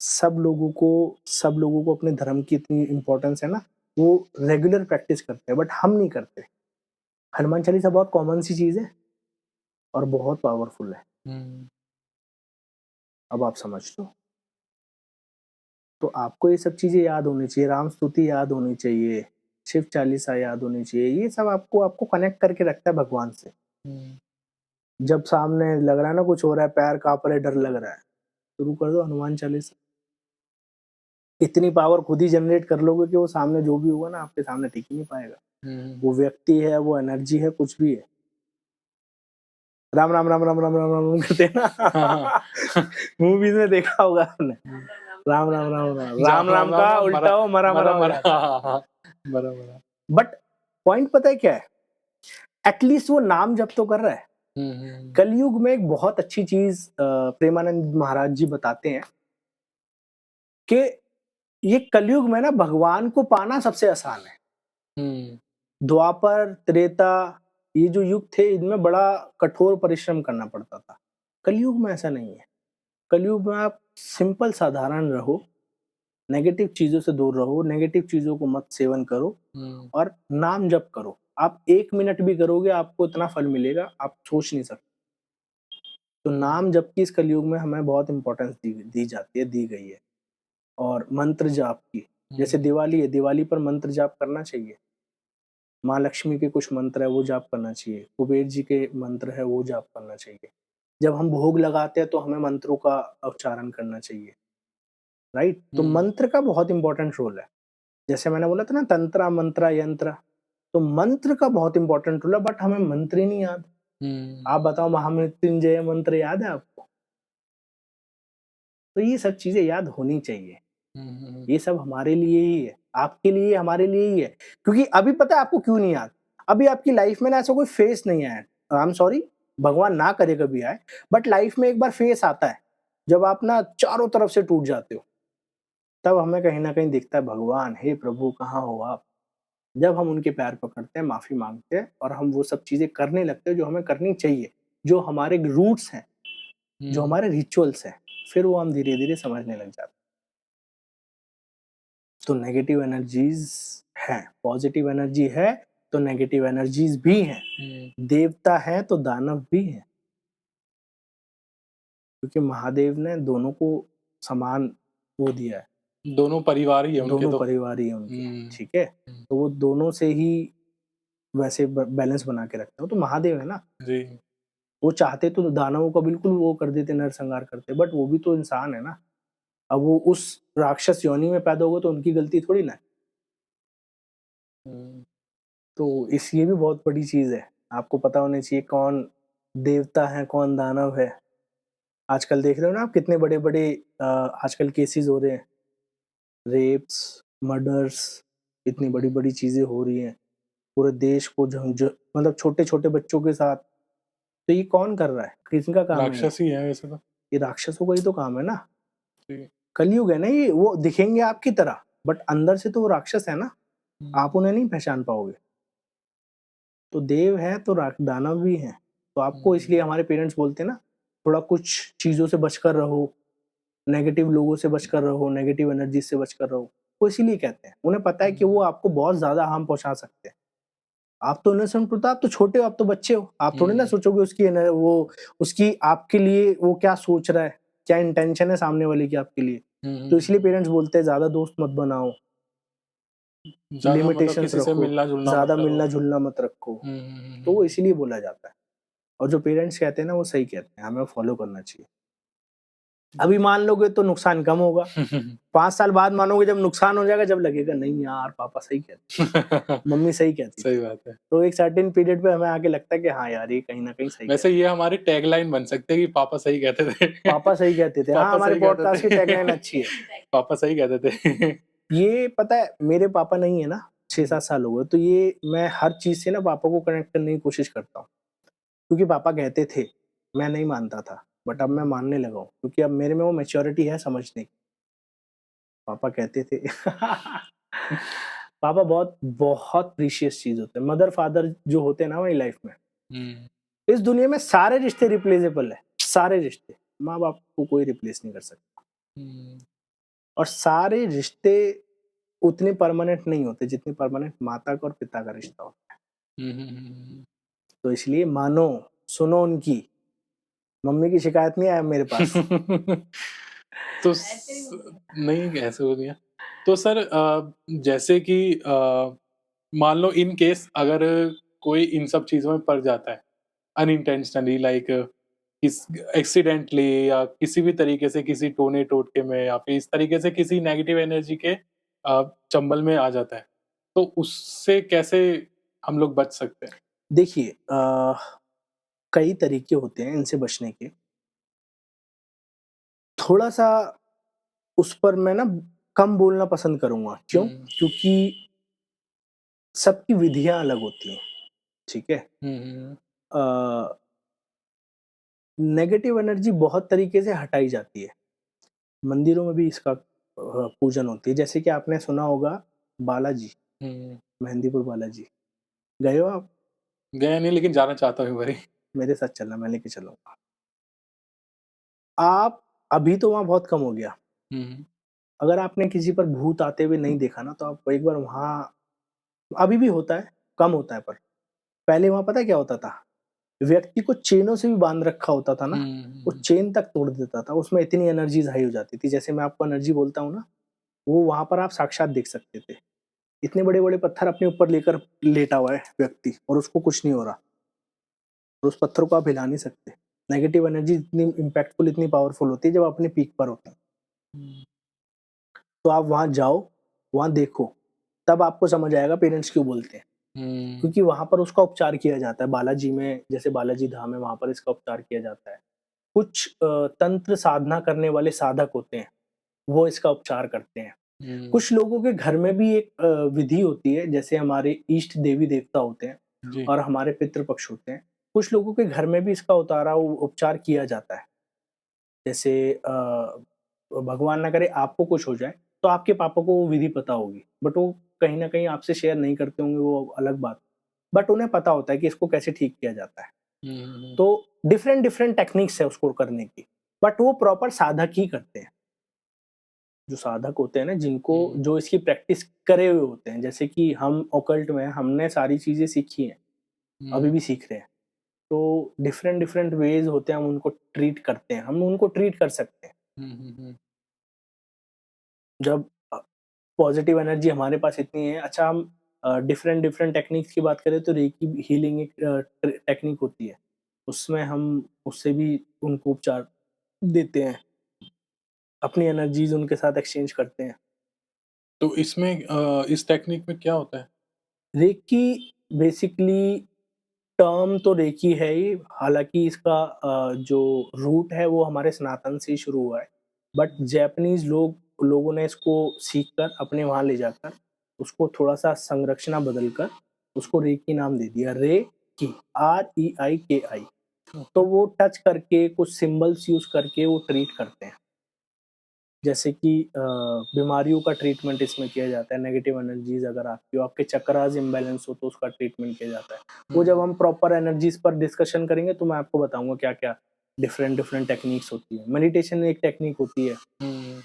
सब लोगों को अपने धर्म की इतनी इंपॉर्टेंस है ना, वो रेगुलर प्रैक्टिस करते हैं, बट हम नहीं करते। हनुमान चालीसा बहुत कॉमन सी चीज है और बहुत पावरफुल है। हम्म, अब आप समझ लो। तो आपको ये सब चीजें याद होनी चाहिए, राम स्तुति याद होनी चाहिए, शिव चालीसा याद होनी चाहिए। ये सब आपको आपको कनेक्ट करके रखता है भगवान से। हम्म, जब सामने लग रहा है ना कुछ हो रहा है, पैर कांप रहे, डर लग रहा है, शुरू कर दो हनुमान चालीसा। इतनी पावर खुद ही जनरेट कर लोगे कि वो सामने जो भी होगा ना आपके सामने टिक ही नहीं पाएगा। हम्म, वो व्यक्ति है, वो एनर्जी है, कुछ भी है। राम राम राम राम राम राम राम राम करते हैं हाँ ना। हाँ। मूवीज में देखा होगा आपने। हम्म, राम राम राम राम राम राम राम राम राम का राम उल्टा मरा हो मरा मरा मरा हो मरा, जाता हाँ हाँ, मरा मरा। है। बट पॉइंट पता है क्या है? एटलीस्ट वो नाम जप तो कर रहा है। हम्म, कलयुग में एक बहुत अच्छी चीज प्रेमानंद महाराज जी बताते हैं कि ये कलयुग में ना भगवान को पाना सबसे आसान है। हम्म, द्वापर त्रेता ये जो युग थे इनमें बड़ा कठोर परिश्रम करना पड़ता था। कलयुग में ऐसा नहीं है। कलयुग में आप सिंपल साधारण रहो, नेगेटिव चीजों से दूर रहो, नेगेटिव चीजों को मत सेवन करो हम्म, और नाम जप करो। आप 1 मिनट भी करोगे आपको इतना फल मिलेगा आप सोच नहीं सकते। तो नाम जप की इस कलयुग में हमें बहुत इंपॉर्टेंस दी जाती है, दी गई है। और मंत्र जाप की, जैसे हम्म, दिवाली है, दिवाली पर मंत्र जाप करना चाहिए। माँ लक्ष्मी के कुछ मंत्र है वो जाप करना चाहिए, कुबेर जी के मंत्र है वो जाप करना चाहिए। जब हम भोग लगाते हैं तो हमें मंत्रों का उच्चारण करना चाहिए, राइट? तो हम्म, मंत्र का बहुत इंपॉर्टेंट रोल है। जैसे मैंने बोला था ना तंत्र मंत्र यंत्र, तो मंत्र का बहुत इंपॉर्टेंट रोल है, बट हमें मंत्र ही नहीं याद। हम्म, आप बताओ, महामृत्युंजय मंत्र याद है आपको? तो ये सब चीजें याद होनी चाहिए। हम्म, ये सब हमारे लिए ही है, आपके लिए, हमारे लिए ही है। क्योंकि अभी पता है आपको क्यों नहीं याद? अभी आपकी लाइफ में ना ऐसा कोई फेस नहीं आया, आई एम सॉरी, भगवान ना करे कभी आए, बट लाइफ में एक बार फेस आता है जब आप ना चारों तरफ से टूट जाते हो। तब हमें कहीं ना कहीं दिखता है भगवान, हे प्रभु कहाँ हो आप। जब हम उनके पैर पकड़ते हैं, माफी मांगते हैं और हम वो सब चीजें करने लगते हैं जो हमें करनी चाहिए, जो हमारे रूट्स हैं, जो हम्म, हमारे रिचुअल्स हैं, फिर वो हम धीरे धीरे समझने लग जाते हैं। तो नेगेटिव एनर्जीज हैं, पॉजिटिव एनर्जी है तो नेगेटिव एनर्जीज भी हैं, हम्म, देवता है तो दानव भी हैं। क्योंकि महादेव ने दोनों को समान वो दिया है, दोनों परिवार ही है उनके दोनों तो। परिवार ही हैं उनके, हम्म, ठीक है? तो वो दोनों से ही वैसे बैलेंस बना के रखते हो। तो महादेव है ना, जी, वो चाहते तो दानवों का बिल्कुल वो कर देते, नरसंहार करते, बट वो भी तो इंसान है ना। अब वो उस राक्षस योनि में पैदा हुए तो उनकी गलती थोड़ी ना है। हम्म, तो इस ये भी बहुत बड़ी चीज है, आपको पता होना चाहिए कौन देवता है कौन दानव है। आजकल देख रहे हो ना आप कितने बड़े बड़े आजकल केसेस हो रहे हैं, रेप्स, मर्डर्स, इतनी बड़ी बड़ी चीजें हो रही हैं पूरे देश को मतलब छोटे छोटे बच्चों के साथ। तो ये कौन कर रहा है, किसका काम है राक्षस ही है वैसे तो। ये राक्षसों का ही तो काम है ना। जी, कलयुग है ना ये, वो दिखेंगे आपकी तरह बट अंदर से तो वो राक्षस है ना, आप हम्म, उन्हें नहीं पहचान पाओगे। तो देव है तो दानव भी हैं। तो आपको हम्म, इसलिए हमारे पेरेंट्स बोलते हैं ना, थोड़ा कुछ चीजों से बचकर रहो, नेगेटिव लोगों से बचकर रहो, नेगेटिव एनर्जी से बचकर रहो। वो इसीलिए कहते हैं, उन्हें पता है कि वो आपको बहुत ज्यादा हार्म पहुंचा सकते हैं। आप तो इनोसेंट होता, आप तो छोटे हो, आप तो बच्चे हो, आप थोड़ी ना हम्म, सोचोगे वो उसकी आपके लिए वो क्या सोच रहा है, क्या इंटेंशन है सामने वाले की आपके लिए। तो इसलिए पेरेंट्स बोलते हैं ज़्यादा दोस्त मत बनाओ, ज़्यादा मतलब लिमिटेशंस किसी से रखो, मिलना-जुलना मत ज़्यादा करो। मिलना-जुलना मत रखो। हुँ, हुँ, हुँ, तो वो हुँ। इसीलिए बोला जाता है, और जो पेरेंट्स कहते हैं ना वो सही कहते हैं, हमें फॉलो करना चाहिए। अभी मान लोगे तो नुकसान कम होगा, 5 साल बाद मानोगे जब नुकसान हो जाएगा, जब लगेगा नहीं यार पापा सही कहते थे, मम्मी सही कहती सही थी। बात है। तो एक सर्टेन पीरियड पे हमें आके लगता है कि हाँ यार, ये कहीं न कहीं सही वैसे कहते ये थे। हमारी टैगलाइन बन सकती है कि पापा सही कहते थे। पापा सही कहते थे। हाँ, पापा हमारे सही कहते पॉडकास्ट की टैगलाइन थे। अच्छी है। पापा सही कहते थे। ये पता है मेरे पापा नहीं है ना, 6-7 साल हो गए, तो ये मैं हर चीज़ से ना पापा को कनेक्ट करने की कोशिश करता हूँ। क्योंकि पापा कहते थे, मैं नहीं मानता था, बट अब मैं मानने लगा हूँ, क्योंकि अब मेरे में वो मैच्योरिटी है समझने की। पापा कहते थे पापा बहुत बहुत प्रीशियस चीज़ होते हैं। मदर फादर जो होते हैं ना हमारी लाइफ में, हुँ, इस दुनिया में सारे रिश्ते रिप्लेसेबल है, सारे रिश्ते। माँ-बाप को कोई रिप्लेस नहीं कर सकता, हुँ, और सारे रिश्ते उतने परमानेंट नहीं होते जितने परमानेंट माता का और पिता का रिश्ता होता है। हुँ, हुँ, हुँ, तो इसलिए मानो, सुनो उनकी, मम्मी की शिकायत नहीं आया मेरे पास। हुँ। तो नहीं ऐसे हो गया। तो सर जैसे कि मान लो इन केस अगर कोई इन सब चीज़ों में पड़ जाता है अनइंटेंशनली लाइक किस एक्सीडेंटली या किसी भी तरीके से किसी टोने-टोटके में या फिर इस तरीके से किसी नेगेटिव एनर्जी के चंबल में आ जाता है। तो उससे कैसे हम लोग बच सकते हैं? देखिए कई तरीके होते हैं इनसे बचने के। थोड़ा-सा उस पर मैं ना कम बोलना पसंद करूँगा। क्यों? हुँ, क्योंकि सबकी विधियाँ अलग होती हैं, ठीक है? हुँ, हुँ, अ, नेगेटिव एनर्जी बहुत तरीके से हटाई जाती है। मंदिरों में भी इसका पूजन होती है। जैसे कि आपने सुना होगा बालाजी, हुँ। मेहंदीपुर बालाजी। गए हो आप? गया नहीं लेकिन जाना चाहता हूँ एक बारी। मेरे साथ चलना, मैं लेके चलूँगा। आप अभी तो वहाँ बहुत कम हो गया। हुँ, हुँ, अगर आपने किसी पर भूत आते हुए नहीं देखा ना, तो आप एक बार वहाँ, अभी भी होता है, कम होता है पर। पहले वहाँ पता है क्या होता था? व्यक्ति को चेनों से भी बाँध रखा होता था ना, हुँ, वो हुँ, चेन तक तोड़ देता था। उसमें इतनी एनर्जीज़ हाई हो जाती थी। जैसे मैं आपको एनर्जी बोलता हूँ ना, वो वहाँ पर आप साक्षात देख सकते थे। इतने बड़े-बड़े पत्थर अपने ऊपर लेकर लेटा हुआ है व्यक्ति, और उसको कुछ नहीं हो रहा, और उस पत्थर को आप हिला नहीं सकते। नेगेटिव एनर्जी इतनी इम्पैक्टफुल, इतनी पावरफुल होती है जब अपने पीक पर होती है। हुँ, तो आप वहाँ जाओ, वहाँ देखो, तब आपको समझ आएगा पेरेंट्स क्यों बोलते हैं। हुँ, क्योंकि वहाँ पर उसका उपचार किया जाता है। बालाजी में, जैसे बालाजी धाम है, वहाँ पर इसका उपचार किया जाता है। कुछ तंत्र साधना करने वाले साधक होते हैं, वो इसका उपचार करते हैं। हुँ, कुछ लोगों के घर में भी एक विधि होती है, जैसे हमारे इष्ट देवी-देवता होते हैं जी। और हमारे पितृ-पक्ष होते हैं। कुछ लोगों के घर में भी इसका उपचार किया जाता है। जैसे भगवान ना करे आपको कुछ हो जाए, तो आपके पापा को वो विधि पता होगी, बट वो कहीं न कहीं आपसे शेयर नहीं करते होंगे, वो अलग बात। बट उन्हें पता होता है कि इसको कैसे ठीक किया जाता है। हुँ, हुँ, हुँ, तो डिफरेंट डिफरेंट टेक्निक्स है उसको करने की, बट वो प्रॉपर साधक ही करते हैं। जो साधक होते हैं ना, जिनको हुँ, जो इसकी प्रैक्टिस करे हुए होते हैं, जैसे कि हम ओकल्ट में हमने सारी चीज़ें सीखी हैं, अभी हुँ, भी सीख रहे हैं। तो डिफरेंट डिफरेंट वेज़ होते हैं, हम उनको ट्रीट करते हैं, हम उनको ट्रीट कर सकते हैं। हुँ, हुँ, हुँ, जब पॉजिटिव एनर्जी हमारे पास इतनी है, अच्छा हम डिफरेंट डिफरेंट टेक्निक्स की बात करें तो रेकी हीलिंग एक टेक्निक होती है। उसमें हम उससे भी उनको उपचार देते हैं, अपनी एनर्जीज़ उनके साथ एक्सचेंज करते हैं। तो इसमें इस टेक्निक में क्या होता है? रेकी बेसिकली टर्म तो रेकी है ही, हालाँकि इसका जो रूट है वो हमारे सनातन से ही शुरू हुआ है। बट जैपनीज़ लोगों ने इसको सीख कर अपने वहाँ ले जाकर उसको थोड़ा-सा संरचना बदल कर उसको रेकी नाम दे दिया। Reiki, REIKI। तो ओके। वो टच करके कुछ सिम्बल्स यूज़ करके वो ट्रीट करते हैं। जैसे कि बीमारियों का ट्रीटमेंट इसमें किया जाता है, नेगेटिव एनर्जीज़ अगर आपकी हो, आपके चक्रास इम्बैलेंस हो तो उसका ट्रीटमेंट किया जाता है। वो जब हुँ, हम प्रॉपर एनर्जीज़ पर डिस्कशन करेंगे तो मैं आपको बताऊँगा क्या-क्या डिफरेंट डिफरेंट टेक्निक्स होती हैं। मेडिटेशन एक टेक्निक होती है, हुँ,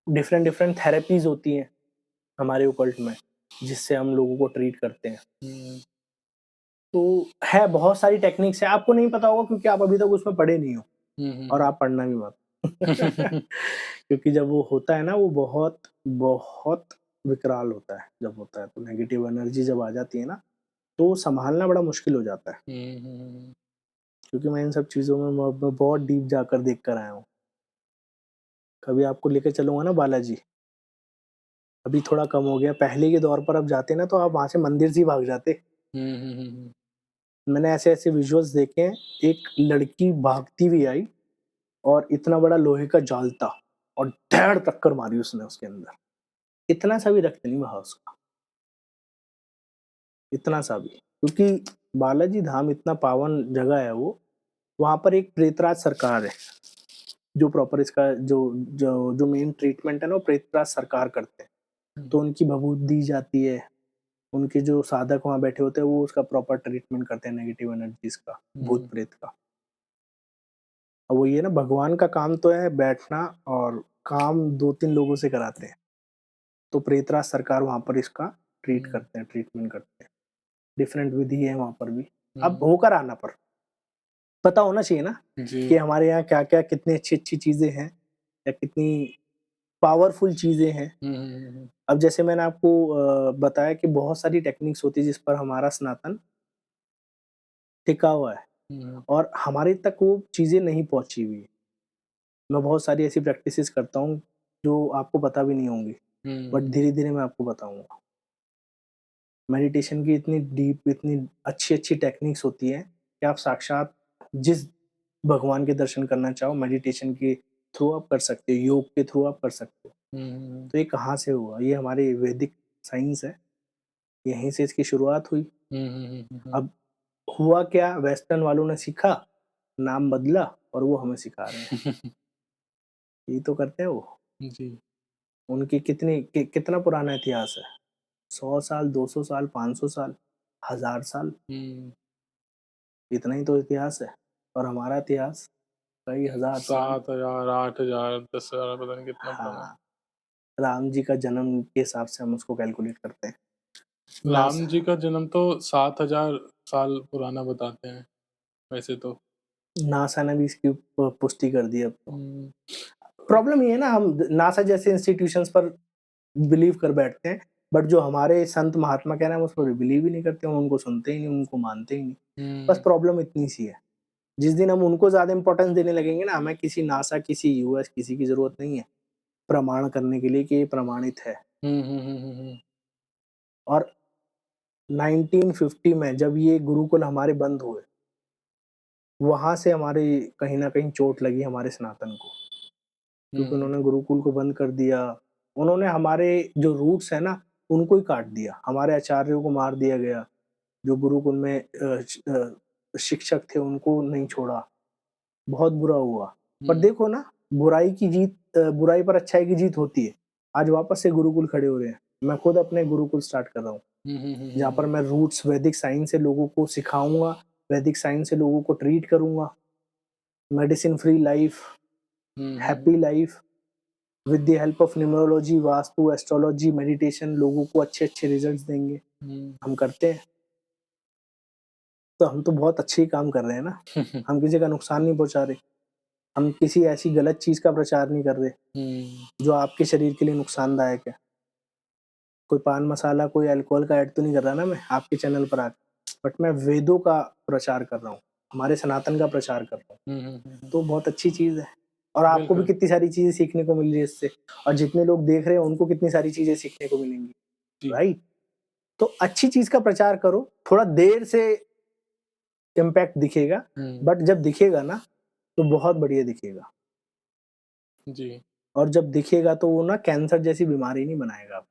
डिफरेंट डिफरेंट थेरेपीज़ होती हैं हमारे ओकल्ट में, जिससे हम लोगों को ट्रीट करते हैं। हुँ, तो है बहुत सारी टेक्निक्स हैं, आपको नहीं पता होगा क्योंकि आप अभी तक उसमें पढ़े नहीं हो, हुँ, हुँ, और हुँ। आप पढ़ना भी मत। क्योंकि जब वो होता है ना, वो बहुत, बहुत विकराल होता है जब होता है, तो नेगेटिव एनर्जी जब आ जाती है ना, तो सँभालना बड़ा मुश्किल हो जाता है। हुँ, हुँ, क्योंकि मैं इन सब चीज़ों में मैं बहुत डीप जाकर देख कर आया हूँ। कभी आपको लेके चलूँगा ना बालाजी, अभी थोड़ा कम हो गया, पहले के दौर पर आप जाते ना तो आप वहाँ से मंदिर से ही भाग जाते। हुँ, हुँ, हुँ, हुँ, मैंने ऐसे-ऐसे विजुअल्स देखे हैं, एक लड़की भागती हुई आई और इतना बड़ा लोहे का जाल था और धैड़ टक्कर मारी उसने उसके अंदर। इतना सा भी रक्त नहीं बहा उसका, इतना सा भी। क्योंकि बालाजी धाम इतना पावन जगह है वो, वहाँ पर एक प्रेतराज सरकार है, जो प्रॉपर इसका जो जो जो मेन ट्रीटमेंट है ना, वो प्रेतराज सरकार करते हैं। हुँ, तो उनकी भभूत दी जाती है, उनके जो साधक वहाँ बैठे होते हैं, वो उसका प्रॉपर ट्रीटमेंट करते हैं नेगेटिव एनर्जीज़ का, हुँ, भूत-प्रेत का। अब वो ये ना, भगवान का काम तो है बैठना और काम 2-3 लोगों से कराते हैं। तो प्रेतराज सरकार वहाँ पर इसका ट्रीट हुँ, करते हैं, ट्रीटमेंट करते हैं। डिफरेंट विधि है वहाँ पर भी। अब हुँ, होकर आना पर पता होना चाहिए ना जी, कि हमारे यहाँ क्या-क्या कितनी अच्छी-अच्छी चीज़ें हैं या कितनी पावरफुल चीज़ें हैं। हुँ, हुँ, हुँ, अब जैसे मैंने आपको बताया कि बहुत सारी टेक्निक्स होती है जिस पर हमारा सनातन टिका हुआ है हुँ, और हमारे तक वो चीज़ें नहीं पहुँची हुई है। मैं बहुत सारी ऐसी प्रैक्टिसेज़ करता हूँ जो आपको पता भी नहीं होंगी, बट हुँ, धीरे-धीरे मैं आपको बताऊँगा। मेडिटेशन की इतनी डीप, इतनी अच्छी-अच्छी टेक्निक्स होती हैं कि आप साक्षात जिस भगवान के दर्शन करना चाहो मेडिटेशन के थ्रू आप कर सकते हो, योग के थ्रू आप कर सकते हो। हुँ, तो ये कहाँ से हुआ? ये हमारे वैदिक साइंस है, यहीं से इसकी शुरुआत हुई। हुँ, हुँ, हुँ, हुँ, अब हुआ क्या, वेस्टर्न वालों ने सीखा, नाम बदला और वो हमें सिखा रहे हैं। यही तो करते हैं वो। जी, उनकी कितना पुराना इतिहास है? 100 साल, 200 साल, 500 साल, 1000 साल, हुँ, इतना ही तो इतिहास है और हमारा इतिहास कई हज़ार साल। 7,000, 8,000, 10,000 पता नहीं कितना पुराना है। हाँ, राम जी का जन्म के हिसाब से हम उसको कैलकुलेट करते हैं। नास राम जी का जन्म तो 7,000 साल पुराना बताते हैं, वैसे तो। नासा ने भी इसकी पुष्टि कर दी अब तो। हुँ, प्रॉब्लम ये है ना, हम नासा जैसे इंस्टीट्यूशंस पर बिलीव कर बैठते हैं, बट जो हमारे संत महात्मा कह रहे हैं हम उस पर बिलीव ही नहीं करते, हम उनको सुनते ही नहीं, उनको मानते ही नहीं। बस हुँ, प्रॉब्लम इतनी सी है। जिस दिन हम उनको ज़्यादा इम्पोर्टेंस देने लगेंगे ना, हमें किसी नासा, किसी यूएस, किसी की ज़रूरत नहीं है, प्रमाण करने के लिए कि ये प्रमाणित है। हुँ, हुँ, हुँ, हुँ, हुँ, और 1950 में जब ये गुरुकुल हमारे बंद हुए, वहाँ से हमारे कहीं न कहीं चोट लगी हमारे सनातन को, क्योंकि हुँ, उन्होंने गुरुकुल को बंद कर दिया। उन्होंने हमारे जो रूट्स हैं ना, उनको ही काट दिया। हमारे आचार्यों को मार दिया गया, जो गुरुकुल में शिक्षक थे उनको नहीं छोड़ा। बहुत बुरा हुआ। पर हुँ, देखो ना, बुराई पर अच्छाई की जीत होती है। आज वापस से गुरुकुल खड़े हो रहे हैं। मैं खुद अपने गुरुकुल स्टार्ट कर रहा हूँ, हुँ, हुँ, हुँ, जहाँ हुँ, पर हुँ, मैं रूट्स वैदिक साइंस से लोगों को सिखाऊँगा, वैदिक साइंस से लोगों को ट्रीट करूँगा, medicine free life, hmm, hmm, happy life with the help of numerology, vastu, astrology, meditation लोगों को अच्छे-अच्छे रिजल्ट्स देंगे। हुँ, हम करते हैं, तो हम तो बहुत अच्छे ही काम कर रहे हैं ना। हम किसी का नुकसान नहीं पहुँचा रहे। हम किसी ऐसी गलत चीज़ का प्रचार नहीं कर रहे, हुँ, जो आपके शरीर के लिए नुकसानदायक है। कोई पान मसाला, कोई अल्कोहल का ऐड तो नहीं कर रहा ना मैं आपके चैनल पर आके, बट मैं वेदों का प्रचार कर रहा हूँ, हमारे सनातन का प्रचार कर रहा हूँ, हुँ, हुँ, हुँ, हुँ, तो बहुत अच्छी चीज़ है। और आपको भी बिल्कुल, कितनी सारी चीज़ें सीखने को मिल रही है इससे और जितने लोग देख रहे हैं उनको कितनी सारी चीज़ें सीखने को मिलेंगी, जी, राइट? तो अच्छी चीज़ का प्रचार करो, थोड़ा देर से इम्पैक्ट दिखेगा, हुँ, बट जब दिखेगा ना, तो बहुत बढ़िया दिखेगा जी, और जब दिखेगा तो वो ना कैंसर जैसी बीमारी नहीं बनाएगा।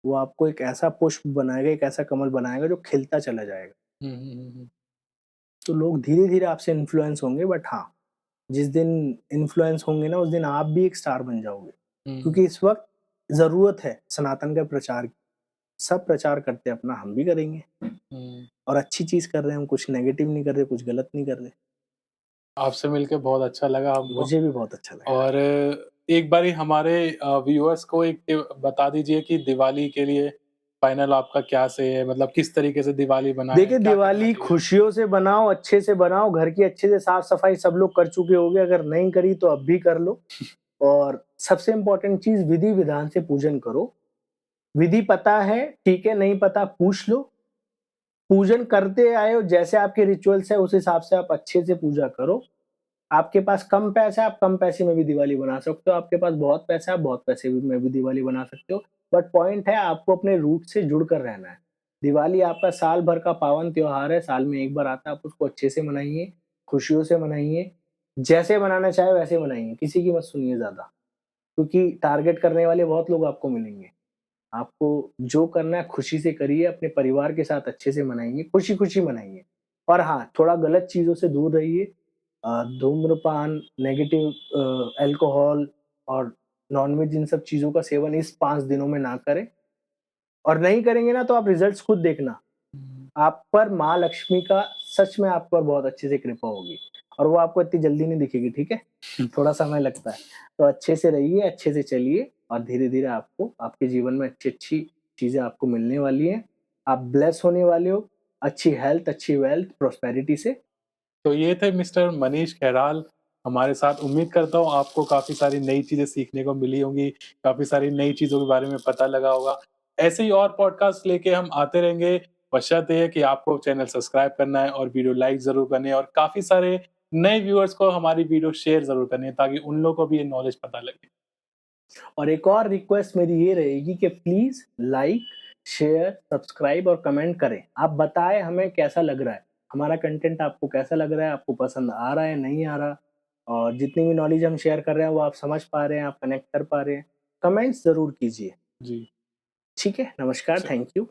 वो आपको एक ऐसा पुष्प बनाएगा, एक ऐसा कमल बनाएगा जो खिलता चला जाएगा। हुँ, हुँ, हुँ, हुँ, तो लोग धीरे-धीरे आपसे इन्फ्लुएंस होंगे, बट हाँ, जिस दिन इन्फ्लुएंस होंगे ना उस दिन आप भी एक स्टार बन जाओगे। हुँ, क्योंकि इस वक़्त ज़रूरत है सनातन का प्रचार की। सब प्रचार करते हैं अपना, हम भी करेंगे हुँ। और अच्छी चीज़ कर रहे हैं हम, कुछ नेगेटिव नहीं कर रहे, कुछ गलत नहीं कर रहे। आपसे मिलके बहुत अच्छा लगा हमको मुझे भी बहुत अच्छा लगा। और एक बारी हमारे व्यूअर्स को एक बता दीजिए कि दिवाली के लिए फाइनल आपका क्या से है, मतलब किस तरीके से दिवाली बनाएं, देखिए, क्या करना दिवाली चाहिए? खुशियों से बनाओ, अच्छे से बनाओ, घर की अच्छे से साफ-सफाई सब लोग कर चुके होंगे, अगर नहीं करी तो अब भी कर लो। और सबसे इम्पोर्टेंट चीज़ विधि-विधान से पूजन करो। विधि पता है, ठीक है, नहीं पता पूछ लो। पूजन करते आए हो, जैसे आपके रिचुअल्स है उस हिसाब से आप अच्छे से पूजा करो। आपके पास कम पैसा है, आप कम पैसे में भी दिवाली बना सकते हो, आपके पास बहुत पैसा है, बहुत पैसे में भी दिवाली बना सकते हो। बट पॉइंट है आपको अपने रूट से जुड़ कर रहना है। दिवाली आपका साल भर का पावन त्योहार है, साल में एक बार आता है, आप उसको अच्छे से मनाइए, खुशियों से मनाइए, जैसे मनाना चाहे वैसे मनाइए, किसी की मत सुनिए ज़्यादा, क्योंकि टारगेट करने वाले बहुत लोग आपको मिलेंगे। आपको जो करना है खुशी से करिए, अपने परिवार के साथ अच्छे से मनाइए, खुशी-खुशी मनाइए। और हाँ, थोड़ा गलत चीज़ों से दूर रहिए। धूम्रपान, नेगेटिव अल्कोहल और नॉन-वेज इन सब चीज़ों का सेवन इस 5 दिनों में ना करें। और नहीं करेंगे ना तो आप रिज़ल्ट्स खुद देखना। हुँ, आप पर माँ लक्ष्मी का सच में आप पर बहुत अच्छे से कृपा होगी और वो आपको इतनी जल्दी नहीं दिखेगी, ठीक है? थोड़ा समय लगता है। तो अच्छे से रहिए, अच्छे से चलिए और धीरे-धीरे आपको आपके जीवन में अच्छी-अच्छी चीज़ें आपको मिलने वाली हैं। आप ब्लेस होने वाले हो, अच्छी हेल्थ, अच्छी वेल्थ, प्रॉस्पेरिटी से। तो ये थे मिस्टर मनीष खैराल हमारे साथ। उम्मीद करता हूँ आपको काफ़ी सारी नई चीज़ें सीखने को मिली होंगी, काफ़ी सारी नई चीज़ों के बारे में पता लगा होगा। ऐसे ही और पॉडकास्ट लेके हम आते रहेंगे, बशर्ते ये कि आपको चैनल सब्सक्राइब करना है और वीडियो लाइक ज़रूर करनी है और काफ़ी सारे नए व्यूअर्स को हमारी वीडियो शेयर ज़रूर करनी है ताकि उन लोगों को भी ये नॉलेज पता लगे। और एक और रिक्वेस्ट मेरी ये रहेगी कि प्लीज़ लाइक, शेयर, सब्सक्राइब और कमेंट करें। आप बताएँ हमें कैसा लग रहा है? हमारा कंटेंट आपको कैसा लग रहा है? आपको पसंद आ रहा है, नहीं आ रहा? और जितनी भी नॉलेज हम शेयर कर रहे हैं वो आप समझ पा रहे हैं, आप कनेक्ट कर पा रहे हैं? कमेंट्स ज़रूर कीजिए। जी, ठीक है? नमस्कार, च थैंक यू।